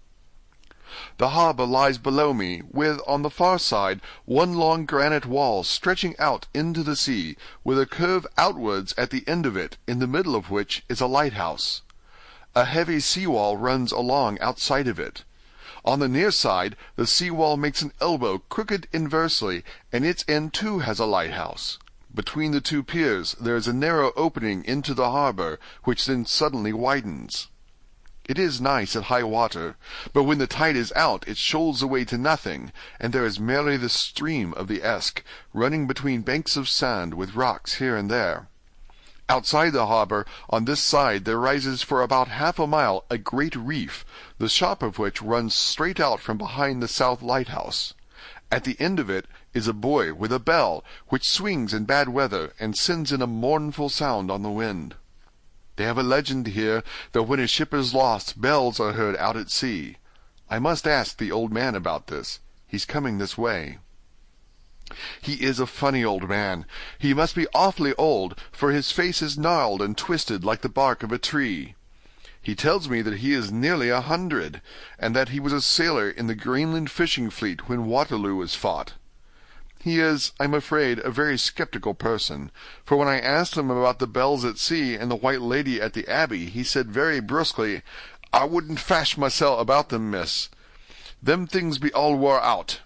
The harbour lies below me, with, on the far side, one long granite wall stretching out into the sea, with a curve outwards at the end of it, in the middle of which is a lighthouse. A heavy sea-wall runs along outside of it. On the near side, the sea-wall makes an elbow crooked inversely, and its end too has a lighthouse. Between the 2 piers there is a narrow opening into the harbour, which then suddenly widens. It is nice at high water, but when the tide is out it shoals away to nothing, and there is merely the stream of the Esk, running between banks of sand with rocks here and there. Outside the harbour, on this side, there rises for about half a mile a great reef, the shop of which runs straight out from behind the south lighthouse. At the end of it is a buoy with a bell, which swings in bad weather and sends in a mournful sound on the wind. They have a legend here that when a ship is lost, bells are heard out at sea. I must ask the old man about this. He's coming this way." "He is a funny old man. He must be awfully old, for his face is gnarled and twisted like the bark of a tree. He tells me that he is nearly 100, and that he was a sailor in the Greenland fishing fleet when Waterloo was fought. He is, I'm afraid, a very sceptical person, for when I asked him about the bells at sea and the White Lady at the Abbey, he said very brusquely, 'I wouldn't fash myself about them, miss. Them things be all wore out.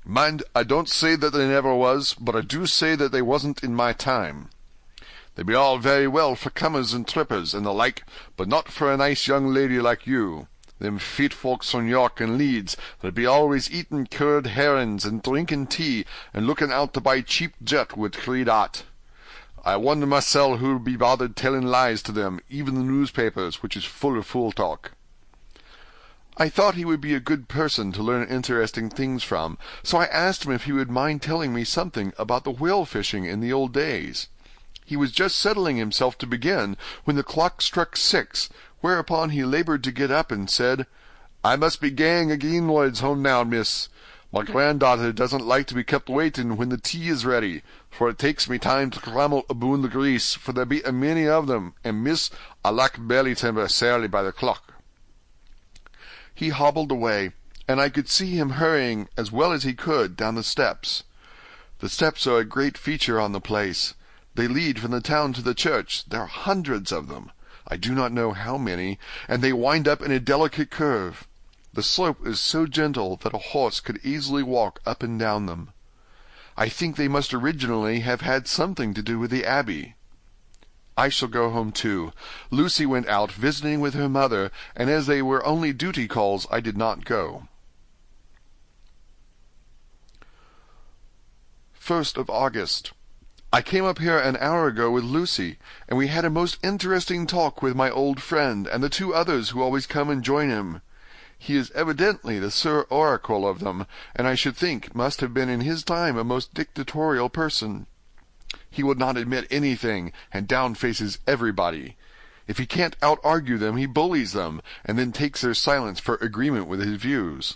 Mind, I don't say that they never was, but I do say that they wasn't in my time. They be all very well for comers and trippers and the like, but not for a nice young lady like you. Them feet folks from York and Leeds that be always eatin' curd herrings and drinkin' tea and lookin' out to buy cheap jet with 3 I wonder myself who'd be bothered tellin' lies to them, even the newspapers, which is full of fool talk.' I thought he would be a good person to learn interesting things from, so I asked him if he would mind telling me something about the whale fishing in the old days. He was just settling himself to begin when the clock struck 6, whereupon he labored to get up and said, 'I must be gang agin Lloyd's home now, miss. My granddaughter doesn't like to be kept waiting when the tea is ready, for it takes me time to crammel aboon the grease, for there be a many of them, and miss, I lack belly timber sairly by the clock.' He hobbled away, and I could see him hurrying as well as he could down the steps. The steps are a great feature on the place. They lead from the town to the church. There are hundreds of them. I do not know how many, and they wind up in a delicate curve. The slope is so gentle that a horse could easily walk up and down them. I think they must originally have had something to do with the abbey. I shall go home too. Lucy went out visiting with her mother, and as they were only duty calls, I did not go. 1st of August. I came up here an hour ago with Lucy, and we had a most interesting talk with my old friend and the 2 others who always come and join him. He is evidently the Sir Oracle of them, and I should think must have been in his time a most dictatorial person. He would not admit anything, and downfaces everybody. If he can't out-argue them, he bullies them, and then takes their silence for agreement with his views.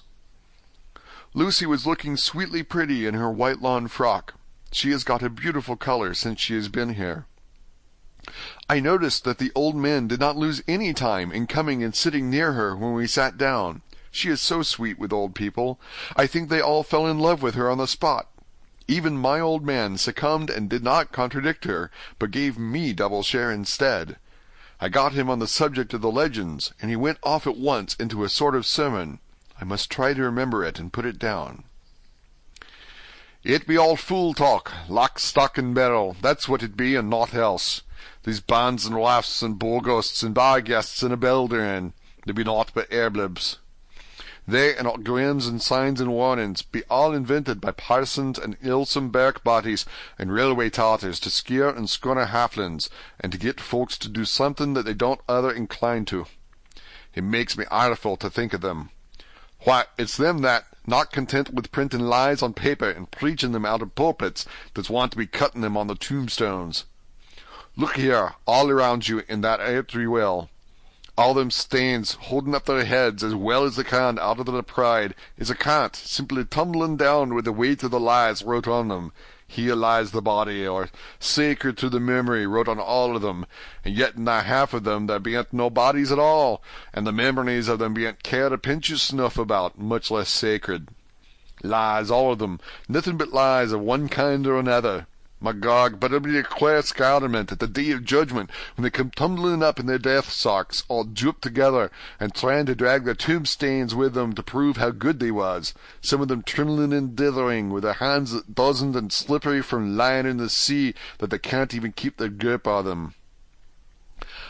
Lucy was looking sweetly pretty in her white lawn frock. She has got a beautiful color since she has been here. I noticed that the old men did not lose any time in coming and sitting near her when we sat down. She is so sweet with old people. I think they all fell in love with her on the spot. Even my old man succumbed and did not contradict her, but gave me double share instead. I got him on the subject of the legends, and he went off at once into a sort of sermon. I must try to remember it and put it down. "It be all fool talk, lock, stock, and barrel. That's what it be, and naught else. These bands and wafts and bogosts and bar guests and a belderin, they be naught but airblibs. They and all grins and signs and warnings be all invented by parsons and ilsome bark bodies and railway tartars to scare and scunner halflings, and to get folks to do something that they don't other incline to. It makes me ireful to think of them. Why, it's them that, not content with printing lies on paper and preaching them out of pulpits, that's want to be cutting them on the tombstones. Look here, all around you in that earthly well. All them stains holding up their heads as well as they can out of their pride is a cant simply tumbling down with the weight of the lies wrote on them. Here lies the body, or sacred to the memory, wrote on all of them, and yet in the half of them there bean't no bodies at all, and the memories of them bean't cared a pinch of snuff about, much less sacred. Lies, all of them, nothing but lies of one kind or another. My God, but it'll be a queer scouterment at the day of judgment when they come tumbling up in their death socks, all duped together, and trying to drag their tombstains with them to prove how good they was, some of them trembling and dithering, with their hands dozened and slippery from lying in the sea, that they can't even keep their grip on them.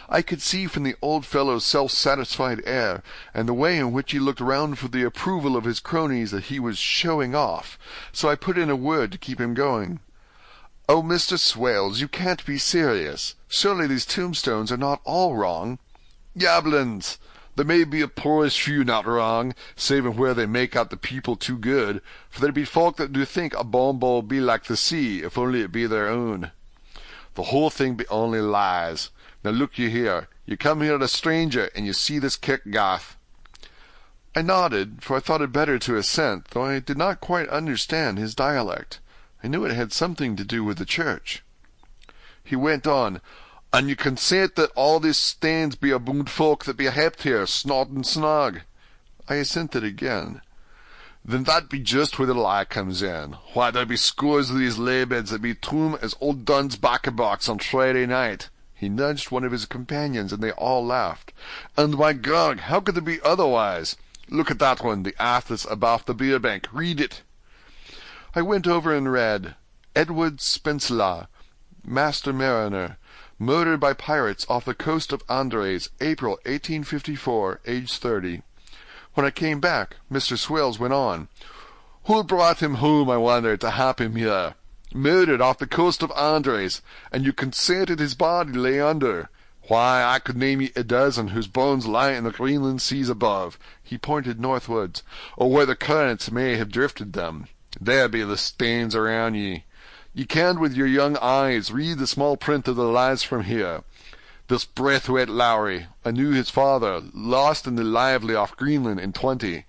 I could see from the old fellow's self-satisfied air, and the way in which he looked round for the approval of his cronies, that he was showing off, so I put in a word to keep him going. "Oh, Mr. Swales, you can't be serious. Surely these tombstones are not all wrong." "Yablins! There may be a poorish few not wrong, saving where they make out the people too good, for there be folk that do think a bonbon be like the sea, if only it be their own. The whole thing be only lies. Now look you here. You come here a stranger, and you see this kirkgarth." I nodded, for I thought it better to assent, though I did not quite understand his dialect. I knew it had something to do with the church. He went on, "And you consent that all these stains be aboond folk that be helped here, snod and snog?" I assented again. "Then that be just where the lie comes in. Why, there be scores of these laybeds that be toom as old Dunn's bacca-box on Friday night." He nudged one of his companions, and they all laughed. "And my God, how could it be otherwise? Look at that one, the athos above the beer bank. Read it." I went over and read, "Edward Spencelagh, Master Mariner, murdered by pirates off the coast of Andres, April 1854, age 30. When I came back, Mr. Swales went on, "Who brought him home, I wonder, to hap him here? Murdered off the coast of Andres, and you consented his body lay under. Why, I could name ye a dozen whose bones lie in the Greenland seas above," he pointed northwards, "or where the currents may have drifted them. There be the stains around ye. Ye can with your young eyes read the small print of the lies from here. This Braithwaite Lowry, I knew his father, lost in the Lively off Greenland in '20.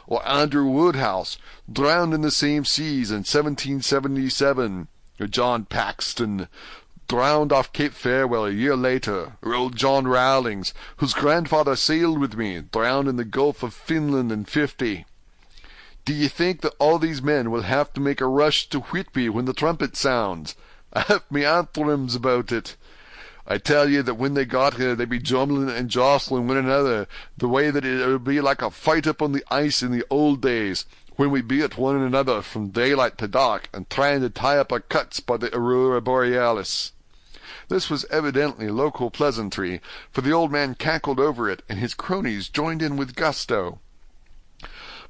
Or Andrew Woodhouse, drowned in the same seas in 1777. Or John Paxton, drowned off Cape Farewell a year later. Or old John Rowlings, whose grandfather sailed with me, drowned in the Gulf of Finland in '50. Do ye think that all these men will have to make a rush to Whitby when the trumpet sounds? I have me anthorums about it. I tell ye that when they got here they be jumbling and jostling one another, the way that it'll be like a fight up on the ice in the old days, when we be at one another from daylight to dark, and trying to tie up our cuts by the Aurora Borealis." This was evidently local pleasantry, for the old man cackled over it, and his cronies joined in with gusto.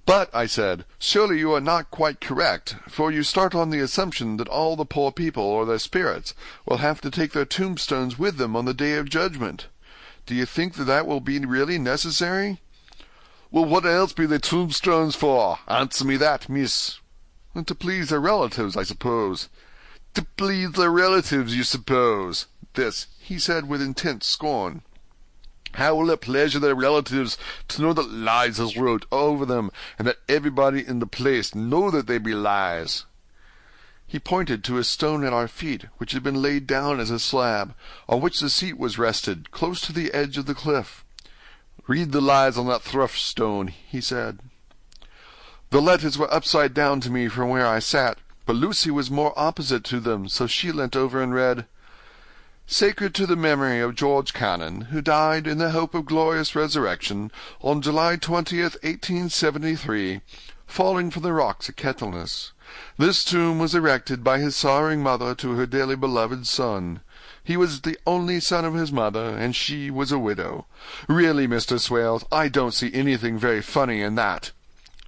"But," I said, "surely you are not quite correct, for you start on the assumption that all the poor people, or their spirits, will have to take their tombstones with them on the Day of Judgment. Do you think that will be really necessary?" "Well, what else be the tombstones for? Answer me that, miss." "To please their relatives, I suppose." "To please their relatives, you suppose?" This he said with intense scorn. "How will it pleasure their relatives to know that lies is wrote over them, and that everybody in the place know that they be lies?" He pointed to a stone at our feet, which had been laid down as a slab, on which the seat was rested, close to the edge of the cliff. "Read the lies on that thrush stone," he said. The letters were upside down to me from where I sat, but Lucy was more opposite to them, so she leant over and read, "Sacred to the memory of George Cannon, who died in the hope of glorious resurrection on July 20th, 1873, falling from the rocks at Kettleness. This tomb was erected by his sorrowing mother to her dearly beloved son. He was the only son of his mother, and she was a widow. Really, Mr. Swales, I don't see anything very funny in that."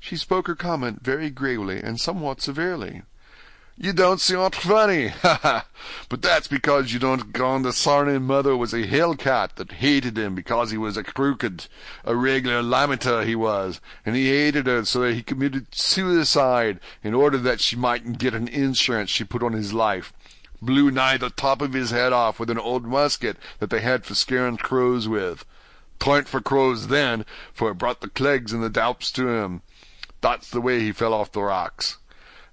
She spoke her comment very gravely and somewhat severely. "You don't see aught funny, ha ha! But that's because you don't gone the sarnin mother was a hellcat that hated him because he was a crooked, a regular lamenter he was, and he hated her so that he committed suicide in order that she mightn't get an insurance she put on his life. Blew nigh the top of his head off with an old musket that they had for scaring crows with. 'Twarn't for crows then, for it brought the clegs and the doups to him. That's the way he fell off the rocks.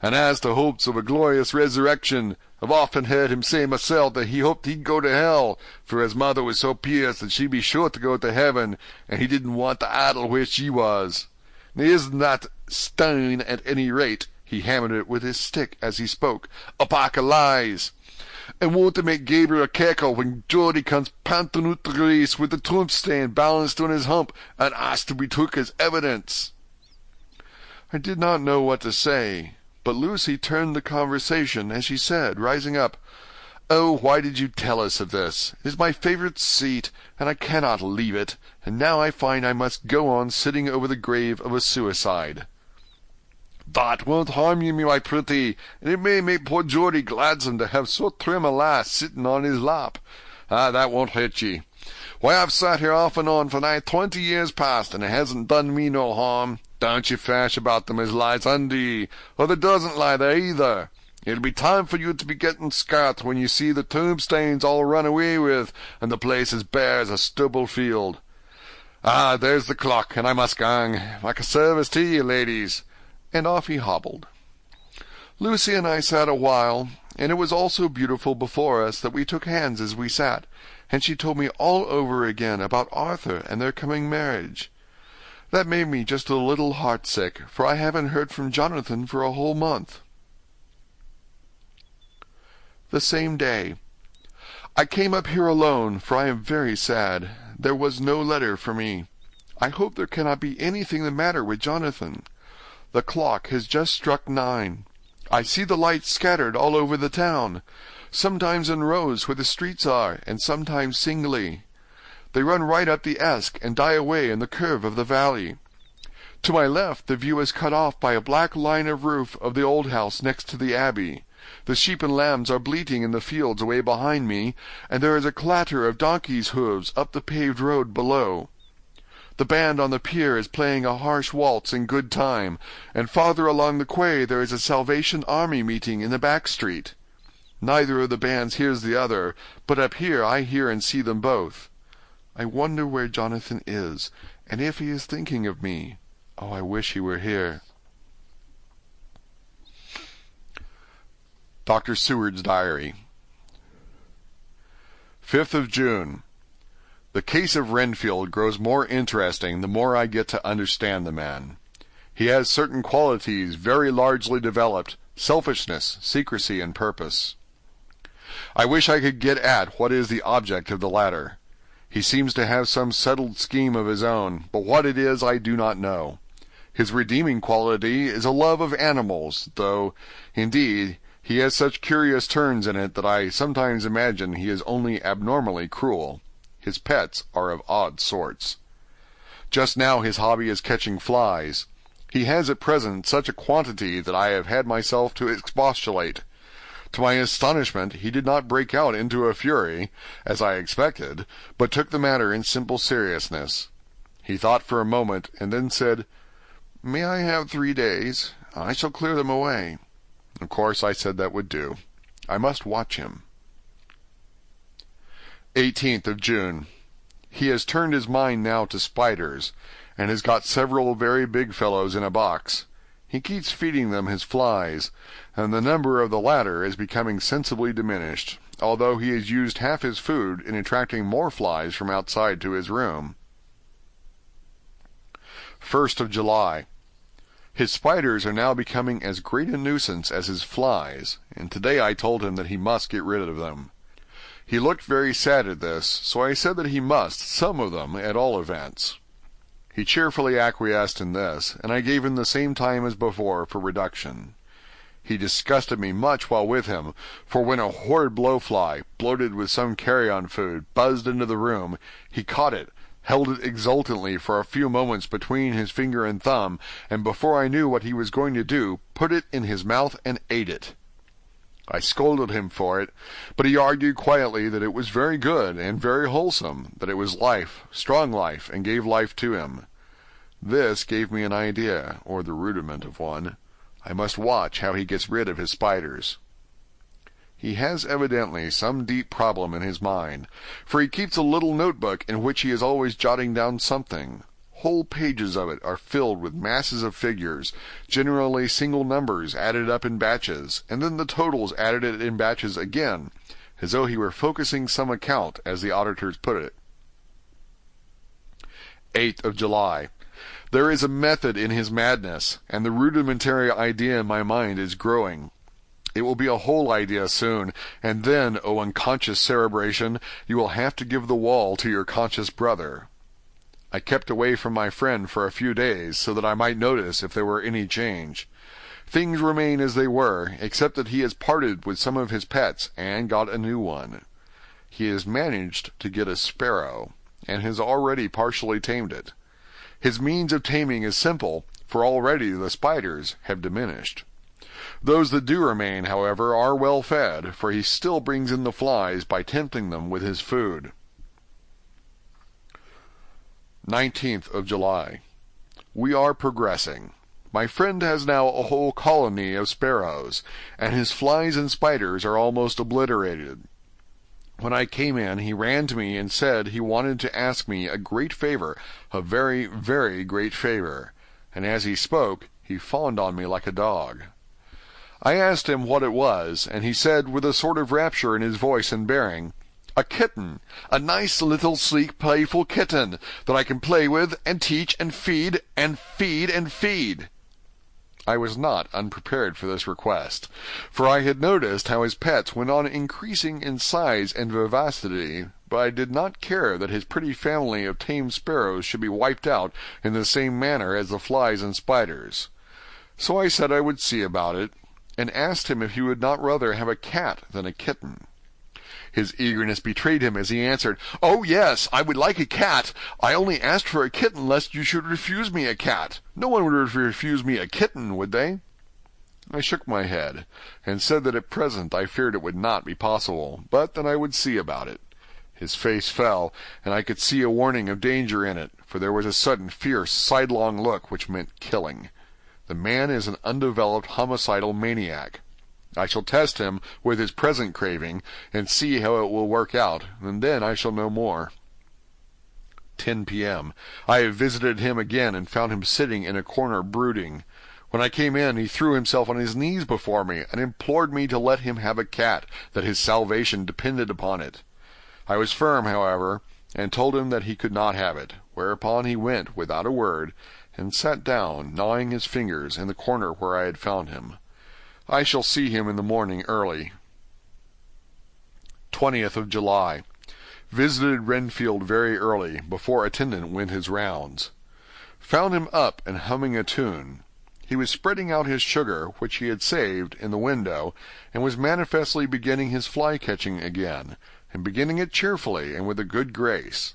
And as to hopes of a glorious resurrection, I've often heard him say myself that he hoped he'd go to hell, for his mother was so pious that she'd be sure to go to heaven, and he didn't want to addle where she was. Now isn't that stone at any rate," he hammered it with his stick as he spoke, "a pack of lies? And won't it make Gabriel cackle when Geordie comes panting out the race with the tombstone balanced on his hump and asked to be took as evidence?" I did not know what to say, but Lucy turned the conversation as she said, rising up, "Oh, why did you tell us of this? It is my favorite seat, and I cannot leave it, and now I find I must go on sitting over the grave of a suicide." "That won't harm you, my pretty, and it may make poor Geordie gladsome to have so trim a lass sitting on his lap. Ah, that won't hurt ye. Why, I've sat here off and on for nigh 20 years past, and it hasn't done me no harm. Don't you fash about them as lies under ye, or there doesn't lie there either. It'll be time for you to be getting scart when you see the tombstones all run away with, and the place as bare as a stubble field. Ah, there's the clock, and I must gang. Make a service to ye, ladies." And off he hobbled. Lucy and I sat a while, and it was all so beautiful before us that we took hands as we sat, and she told me all over again about Arthur and their coming marriage. That made me just a little heartsick, for I haven't heard from Jonathan for a whole month. The same day. I came up here alone, for I am very sad. There was no letter for me. I hope there cannot be anything the matter with Jonathan. The clock has just struck 9. I see the lights scattered all over the town, sometimes in rows where the streets are, and sometimes singly. They run right up the Esk and die away in the curve of the valley. To my left the view is cut off by a black line of roof of the old house next to the abbey. The sheep and lambs are bleating in the fields away behind me, and there is a clatter of donkeys' hooves up the paved road below. The band on the pier is playing a harsh waltz in good time, and farther along the quay there is a Salvation Army meeting in the back street. Neither of the bands hears the other, but up here I hear and see them both. I wonder where Jonathan is, and if he is thinking of me. Oh, I wish he were here. Dr. Seward's Diary. 5th of June. The case of Renfield grows more interesting the more I get to understand the man. He has certain qualities very largely developed: selfishness, secrecy, and purpose. I wish I could get at what is the object of the latter. He seems to have some settled scheme of his own, but what it is I do not know. His redeeming quality is a love of animals, though, indeed, he has such curious turns in it that I sometimes imagine he is only abnormally cruel. His pets are of odd sorts. Just now his hobby is catching flies. He has at present such a quantity that I have had myself to expostulate. To my astonishment, he did not break out into a fury, as I expected, but took the matter in simple seriousness. He thought for a moment, and then said, "May I have 3 days? I shall clear them away." Of course I said that would do. I must watch him. 18th of June. He has turned his mind now to spiders, and has got several very big fellows in a box. He keeps feeding them his flies, and the number of the latter is becoming sensibly diminished, although he has used half his food in attracting more flies from outside to his room. 1st of July. His spiders are now becoming as great a nuisance as his flies, and today I told him that he must get rid of them. He looked very sad at this, so I said that he must, some of them, at all events. He cheerfully acquiesced in this, and I gave him the same time as before for reduction. He disgusted me much while with him, for when a horrid blowfly, bloated with some carrion food, buzzed into the room, he caught it, held it exultantly for a few moments between his finger and thumb, and before I knew what he was going to do, put it in his mouth and ate it. I scolded him for it, but he argued quietly that it was very good and very wholesome, that it was life, strong life, and gave life to him. This gave me an idea, or the rudiment of one. I must watch how he gets rid of his spiders. He has evidently some deep problem in his mind, for he keeps a little notebook in which he is always jotting down something. Whole pages of it are filled with masses of figures, generally single numbers added up in batches, and then the totals added in batches again, as though he were focusing some account, as the auditors put it. 8th of July. There is a method in his madness, and the rudimentary idea in my mind is growing. It will be a whole idea soon, and then, O unconscious cerebration, you will have to give the wall to your conscious brother. I kept away from my friend for a few days, so that I might notice if there were any change. Things remain as they were, except that he has parted with some of his pets, and got a new one. He has managed to get a sparrow, and has already partially tamed it. His means of taming is simple, for already the spiders have diminished. Those that do remain, however, are well fed, for he still brings in the flies by tempting them with his food. 19th of July. We are progressing. My friend has now a whole colony of sparrows, and his flies and spiders are almost obliterated. When I came in, he ran to me and said he wanted to ask me a great favor, a very, very great favor, and as he spoke, he fawned on me like a dog. I asked him what it was, and he said, with a sort of rapture in his voice and bearing, "A kitten, a nice little sleek playful kitten, that I can play with, and teach, and feed, and feed, and feed." I was not unprepared for this request, for I had noticed how his pets went on increasing in size and vivacity, but I did not care that his pretty family of tame sparrows should be wiped out in the same manner as the flies and spiders. So I said I would see about it, and asked him if he would not rather have a cat than a kitten. His eagerness betrayed him as he answered, "Oh, yes, I would like a cat. I only asked for a kitten lest you should refuse me a cat. No one would refuse me a kitten, would they?" I shook my head, and said that at present I feared it would not be possible, but that I would see about it. His face fell, and I could see a warning of danger in it, for there was a sudden fierce, sidelong look which meant killing. The man is an undeveloped homicidal maniac. I shall test him with his present craving, and see how it will work out, and then I shall know more. 10 p.m. I have visited him again, and found him sitting in a corner brooding. When I came in, he threw himself on his knees before me, and implored me to let him have a cat, that his salvation depended upon it. I was firm, however, and told him that he could not have it, whereupon he went, without a word, and sat down, gnawing his fingers, in the corner where I had found him. I shall see him in the morning early. 20th of July. Visited Renfield very early, before attendant went his rounds. Found him up and humming a tune. He was spreading out his sugar, which he had saved, in the window, and was manifestly beginning his fly-catching again, and beginning it cheerfully and with a good grace.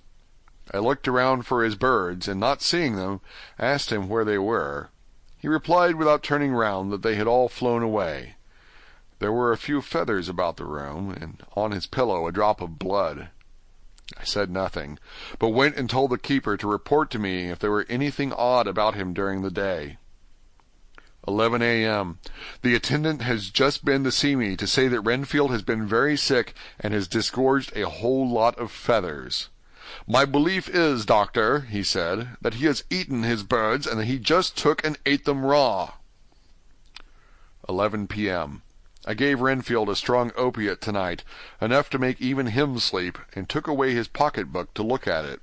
I looked around for his birds, and not seeing them, asked him where they were. He replied without turning round that they had all flown away. There were a few feathers about the room, and on his pillow a drop of blood. I said nothing, but went and told the keeper to report to me if there were anything odd about him during the day. 11 a.m. The attendant has just been to see me to say that Renfield has been very sick and has disgorged a whole lot of feathers. "My belief is, doctor," he said, "that he has eaten his birds, and that he just took and ate them raw." 11 p.m. I gave Renfield a strong opiate tonight, enough to make even him sleep, and took away his pocket-book to look at it.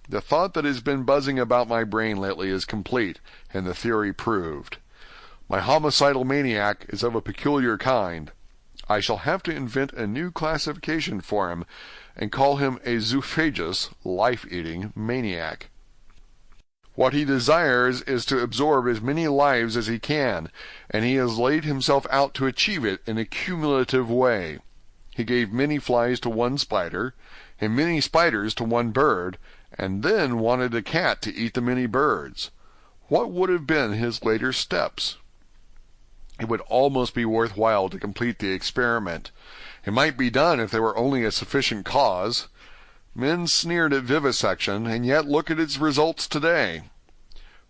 The thought that has been buzzing about my brain lately is complete, and the theory proved. My homicidal maniac is of a peculiar kind. I shall have to invent a new classification for him, and call him a zoophagous, life-eating maniac. What he desires is to absorb as many lives as he can, and he has laid himself out to achieve it in a cumulative way. He gave many flies to one spider, and many spiders to one bird, and then wanted a cat to eat the many birds. What would have been his later steps? It would almost be worth while to complete the experiment. It might be done if there were only a sufficient cause. Men sneered at vivisection, and yet look at its results today.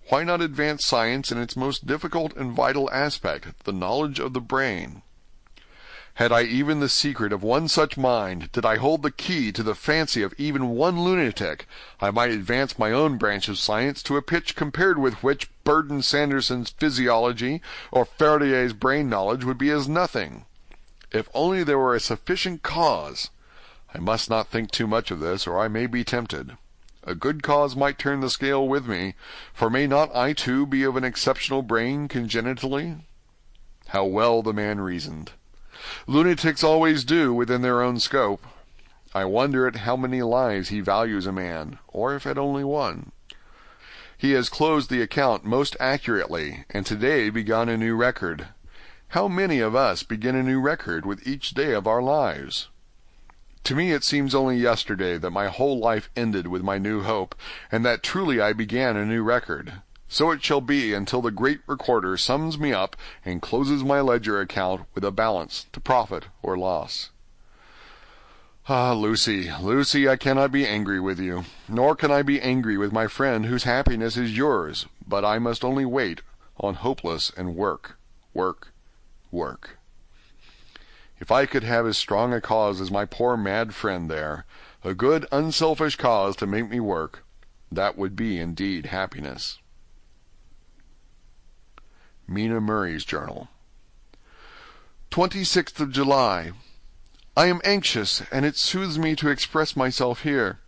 Why not advance science in its most difficult and vital aspect, the knowledge of the brain? Had I even the secret of one such mind, did I hold the key to the fancy of even one lunatic, I might advance my own branch of science to a pitch compared with which Burton Sanderson's physiology or Faraday's brain knowledge would be as nothing. If only there were a sufficient cause. I must not think too much of this, or I may be tempted. A good cause might turn the scale with me, for may not I too be of an exceptional brain congenitally? How well the man reasoned! Lunatics always do within their own scope. I wonder at how many lives he values a man, or if at only one. He has closed the account most accurately, and today begun a new record. How many of us begin a new record with each day of our lives? To me it seems only yesterday that my whole life ended with my new hope, and that truly I began a new record. So it shall be until the great recorder sums me up and closes my ledger account with a balance to profit or loss. Ah, Lucy, Lucy, I cannot be angry with you, nor can I be angry with my friend whose happiness is yours, but I must only wait on hopeless and work. If I could have as strong a cause as my poor mad friend there, a good unselfish cause to make me work, that would be indeed happiness. Mina Murray's Journal. 26th of July. I am anxious, and it soothes me to express myself here.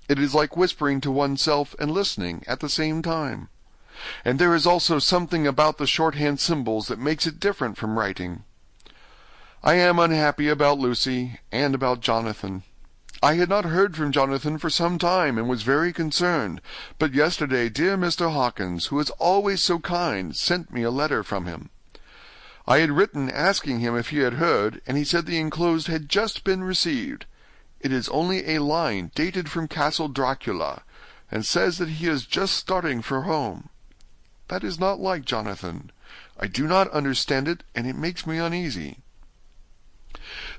It is like whispering to oneself and listening at the same time. And there is also something about the shorthand symbols that makes it different from writing. I am unhappy about Lucy and about Jonathan. I had not heard from Jonathan for some time and was very concerned, but yesterday dear Mr. Hawkins, who is always so kind, sent me a letter from him. I had written asking him if he had heard, and he said the enclosed had just been received. It is only a line dated from Castle Dracula, and says that he is just starting for home. That is not like Jonathan. I do not understand it, and it makes me uneasy.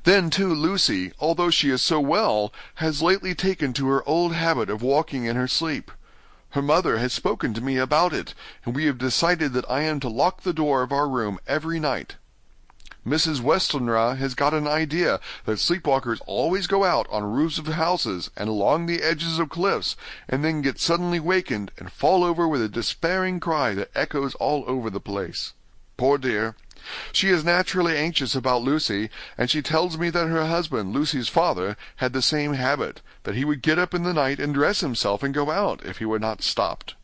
Then, too, Lucy, although she is so well, has lately taken to her old habit of walking in her sleep. Her mother has spoken to me about it, and we have decided that I am to lock the door of our room every night. Mrs. Westenra has got an idea that sleepwalkers always go out on roofs of houses and along the edges of cliffs, and then get suddenly wakened and fall over with a despairing cry that echoes all over the place. Poor dear! She is naturally anxious about Lucy, and she tells me that her husband, Lucy's father, had the same habit, that he would get up in the night and dress himself and go out if he were not stopped.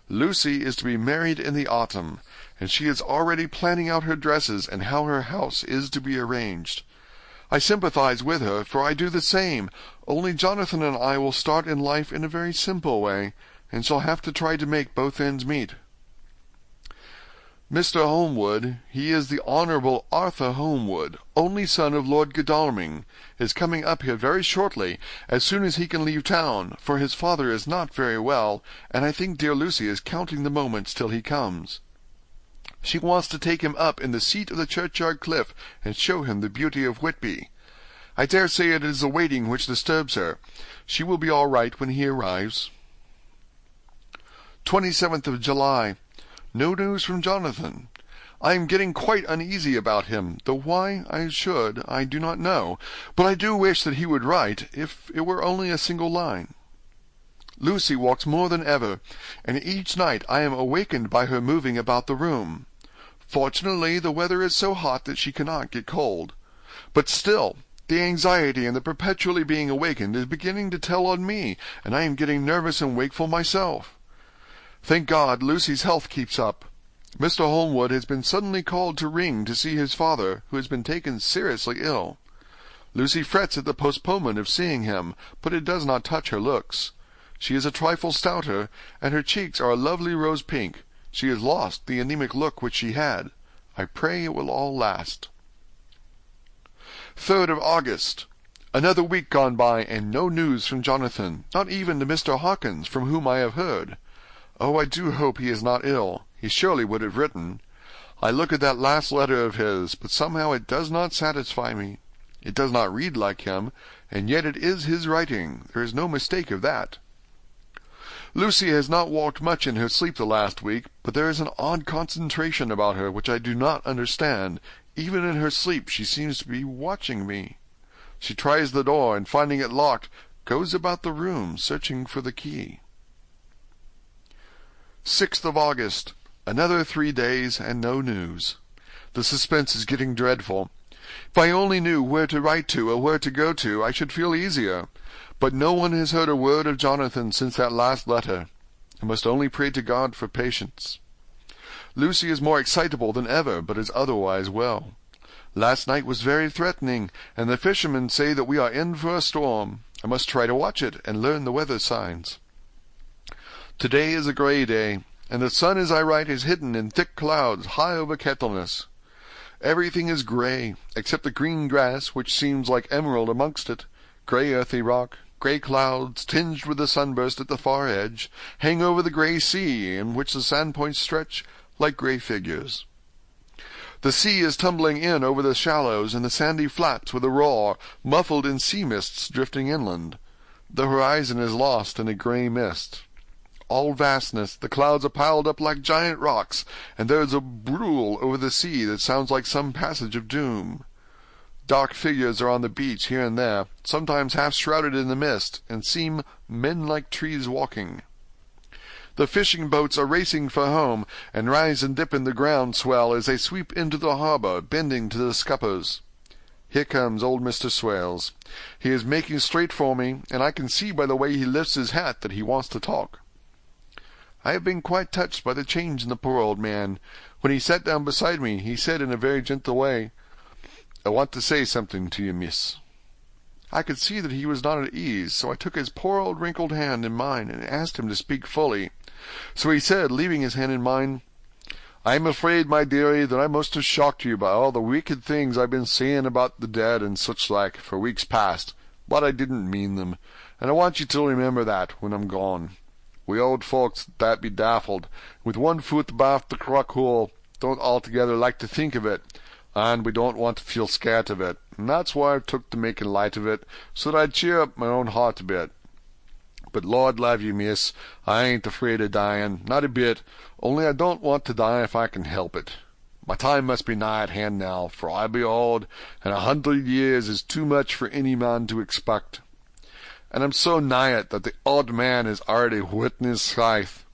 Lucy is to be married in the autumn, and she is already planning out her dresses and how her house is to be arranged. I sympathize with her, for I do the same, only Jonathan and I will start in life in a very simple way, and shall have to try to make both ends meet. Mr. Holmwood, he is the Honourable Arthur Holmwood, only son of Lord Godalming, is coming up here very shortly, as soon as he can leave town, for his father is not very well, and I think dear Lucy is counting the moments till he comes. She wants to take him up in the seat of the churchyard cliff, and show him the beauty of Whitby. I dare say it is the waiting which disturbs her. She will be all right when he arrives. 27th of July. No news from Jonathan. I am getting quite uneasy about him, though why I should, I do not know, but I do wish that he would write, if it were only a single line. Lucy walks more than ever, and each night I am awakened by her moving about the room. Fortunately, the weather is so hot that she cannot get cold. But still, the anxiety and the perpetually being awakened is beginning to tell on me, and I am getting nervous and wakeful myself. Thank God, Lucy's health keeps up. Mr. Holmwood has been suddenly called to Ring to see his father, who has been taken seriously ill. Lucy frets at the postponement of seeing him, but it does not touch her looks. She is a trifle stouter, and her cheeks are a lovely rose pink. She has lost the anemic look which she had. I pray it will all last. 3rd of August. Another week gone by, and no news from Jonathan, not even to Mr. Hawkins, from whom I have heard. Oh, I do hope he is not ill. He surely would have written. I look at that last letter of his, but somehow it does not satisfy me. It does not read like him, and yet it is his writing. There is no mistake of that. Lucy has not walked much in her sleep the last week, but there is an odd concentration about her which I do not understand. Even in her sleep she seems to be watching me. She tries the door, and finding it locked, goes about the room, searching for the key. 6th of August. Another 3 days, and no news. The suspense is getting dreadful. If I only knew where to write to, or where to go to, I should feel easier. But no one has heard a word of Jonathan since that last letter. I must only pray to God for patience. Lucy is more excitable than ever, but is otherwise well. Last night was very threatening, and the fishermen say that we are in for a storm. I must try to watch it, and learn the weather signs. Today is a grey day, and the sun as I write is hidden in thick clouds high over Kettleness. Everything is grey, except the green grass, which seems like emerald amongst it. Grey earthy rock, grey clouds, tinged with the sunburst at the far edge, hang over the grey sea, in which the sandpoints stretch like grey figures. The sea is tumbling in over the shallows and the sandy flats with a roar, muffled in sea mists drifting inland. The horizon is lost in a grey mist. All vastness, the clouds are piled up like giant rocks, and there is a brool over the sea that sounds like some passage of doom. Dark figures are on the beach here and there, sometimes half shrouded in the mist, and seem men like trees walking. The fishing boats are racing for home, and rise and dip in the ground swell as they sweep into the harbor, bending to the scuppers. Here comes old Mr. Swales. He is making straight for me, and I can see by the way he lifts his hat that he wants to talk. I have been quite touched by the change in the poor old man. When he sat down beside me, he said in a very gentle way, "I want to say something to you, miss." I could see that he was not at ease, so I took his poor old wrinkled hand in mine and asked him to speak fully. So he said, leaving his hand in mine, "I am afraid, my dearie, that I must have shocked you by all the wicked things I've been saying about the dead and such like for weeks past, but I didn't mean them, and I want you to remember that when I'm gone. We old folks that be daffled, with one foot abaft the crock hole, don't altogether like to think of it, and we don't want to feel scared of it, and that's why I've took to making light of it, so that I'd cheer up my own heart a bit. But Lord love you, miss, I ain't afraid of dying, not a bit, only I don't want to die if I can help it. My time must be nigh at hand now, for I be old, and 100 years is too much for any man to expect. And I'm so nigh it that the old man is already whitting his scythe.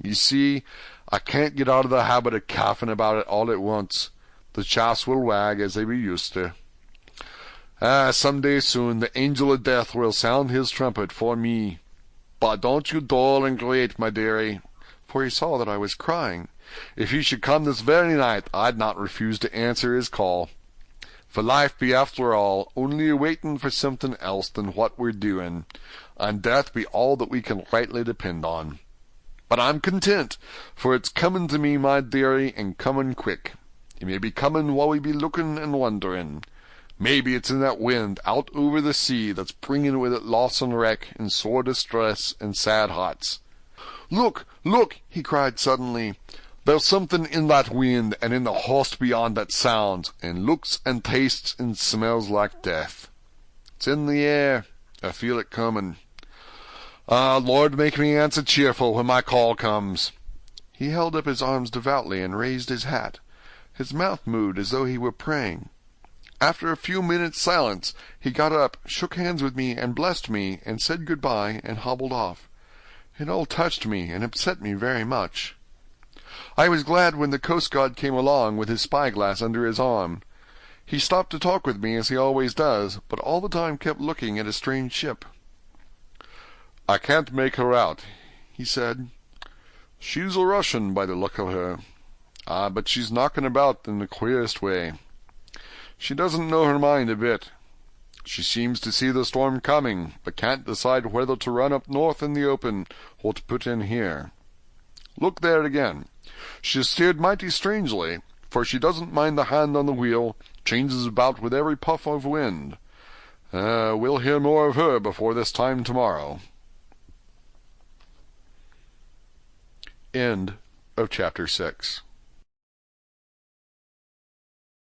You see, I can't get out of the habit of coughing about it all at once. The chaps will wag as they be used to. Some day soon the angel of death will sound his trumpet for me. But don't you dole and great, my dearie," for he saw that I was crying. "If he should come this very night, I'd not refuse to answer his call. For life be after all only a waiting for something else than what we're doing, and death be all that we can rightly depend on. But I'm content, for it's coming to me, my dearie, and coming quick. It may be coming while we be looking and wondering. Maybe it's in that wind out over the sea that's bringing with it loss and wreck and sore distress and sad hearts. Look, look!" he cried suddenly. "There's something in that wind and in the host beyond that sounds, and looks and tastes and smells like death. It's in the air. I feel it coming. Lord, make me answer cheerful when my call comes." He held up his arms devoutly and raised his hat. His mouth moved as though he were praying. After a few minutes' silence, he got up, shook hands with me, and blessed me, and said good-bye, and hobbled off. It all touched me and upset me very much. I was glad when the coast-guard came along with his spy-glass under his arm. He stopped to talk with me as he always does, but all the time kept looking at a strange ship. "I can't make her out," he said. "She's a Russian by the look of her. But she's knocking about in the queerest way. She doesn't know her mind a bit. She seems to see the storm coming, but can't decide whether to run up north in the open or to put in here. Look there again. She's steered mighty strangely, for she doesn't mind the hand on the wheel, changes about with every puff of wind. We'll hear more of her before this time tomorrow." End of chapter 6.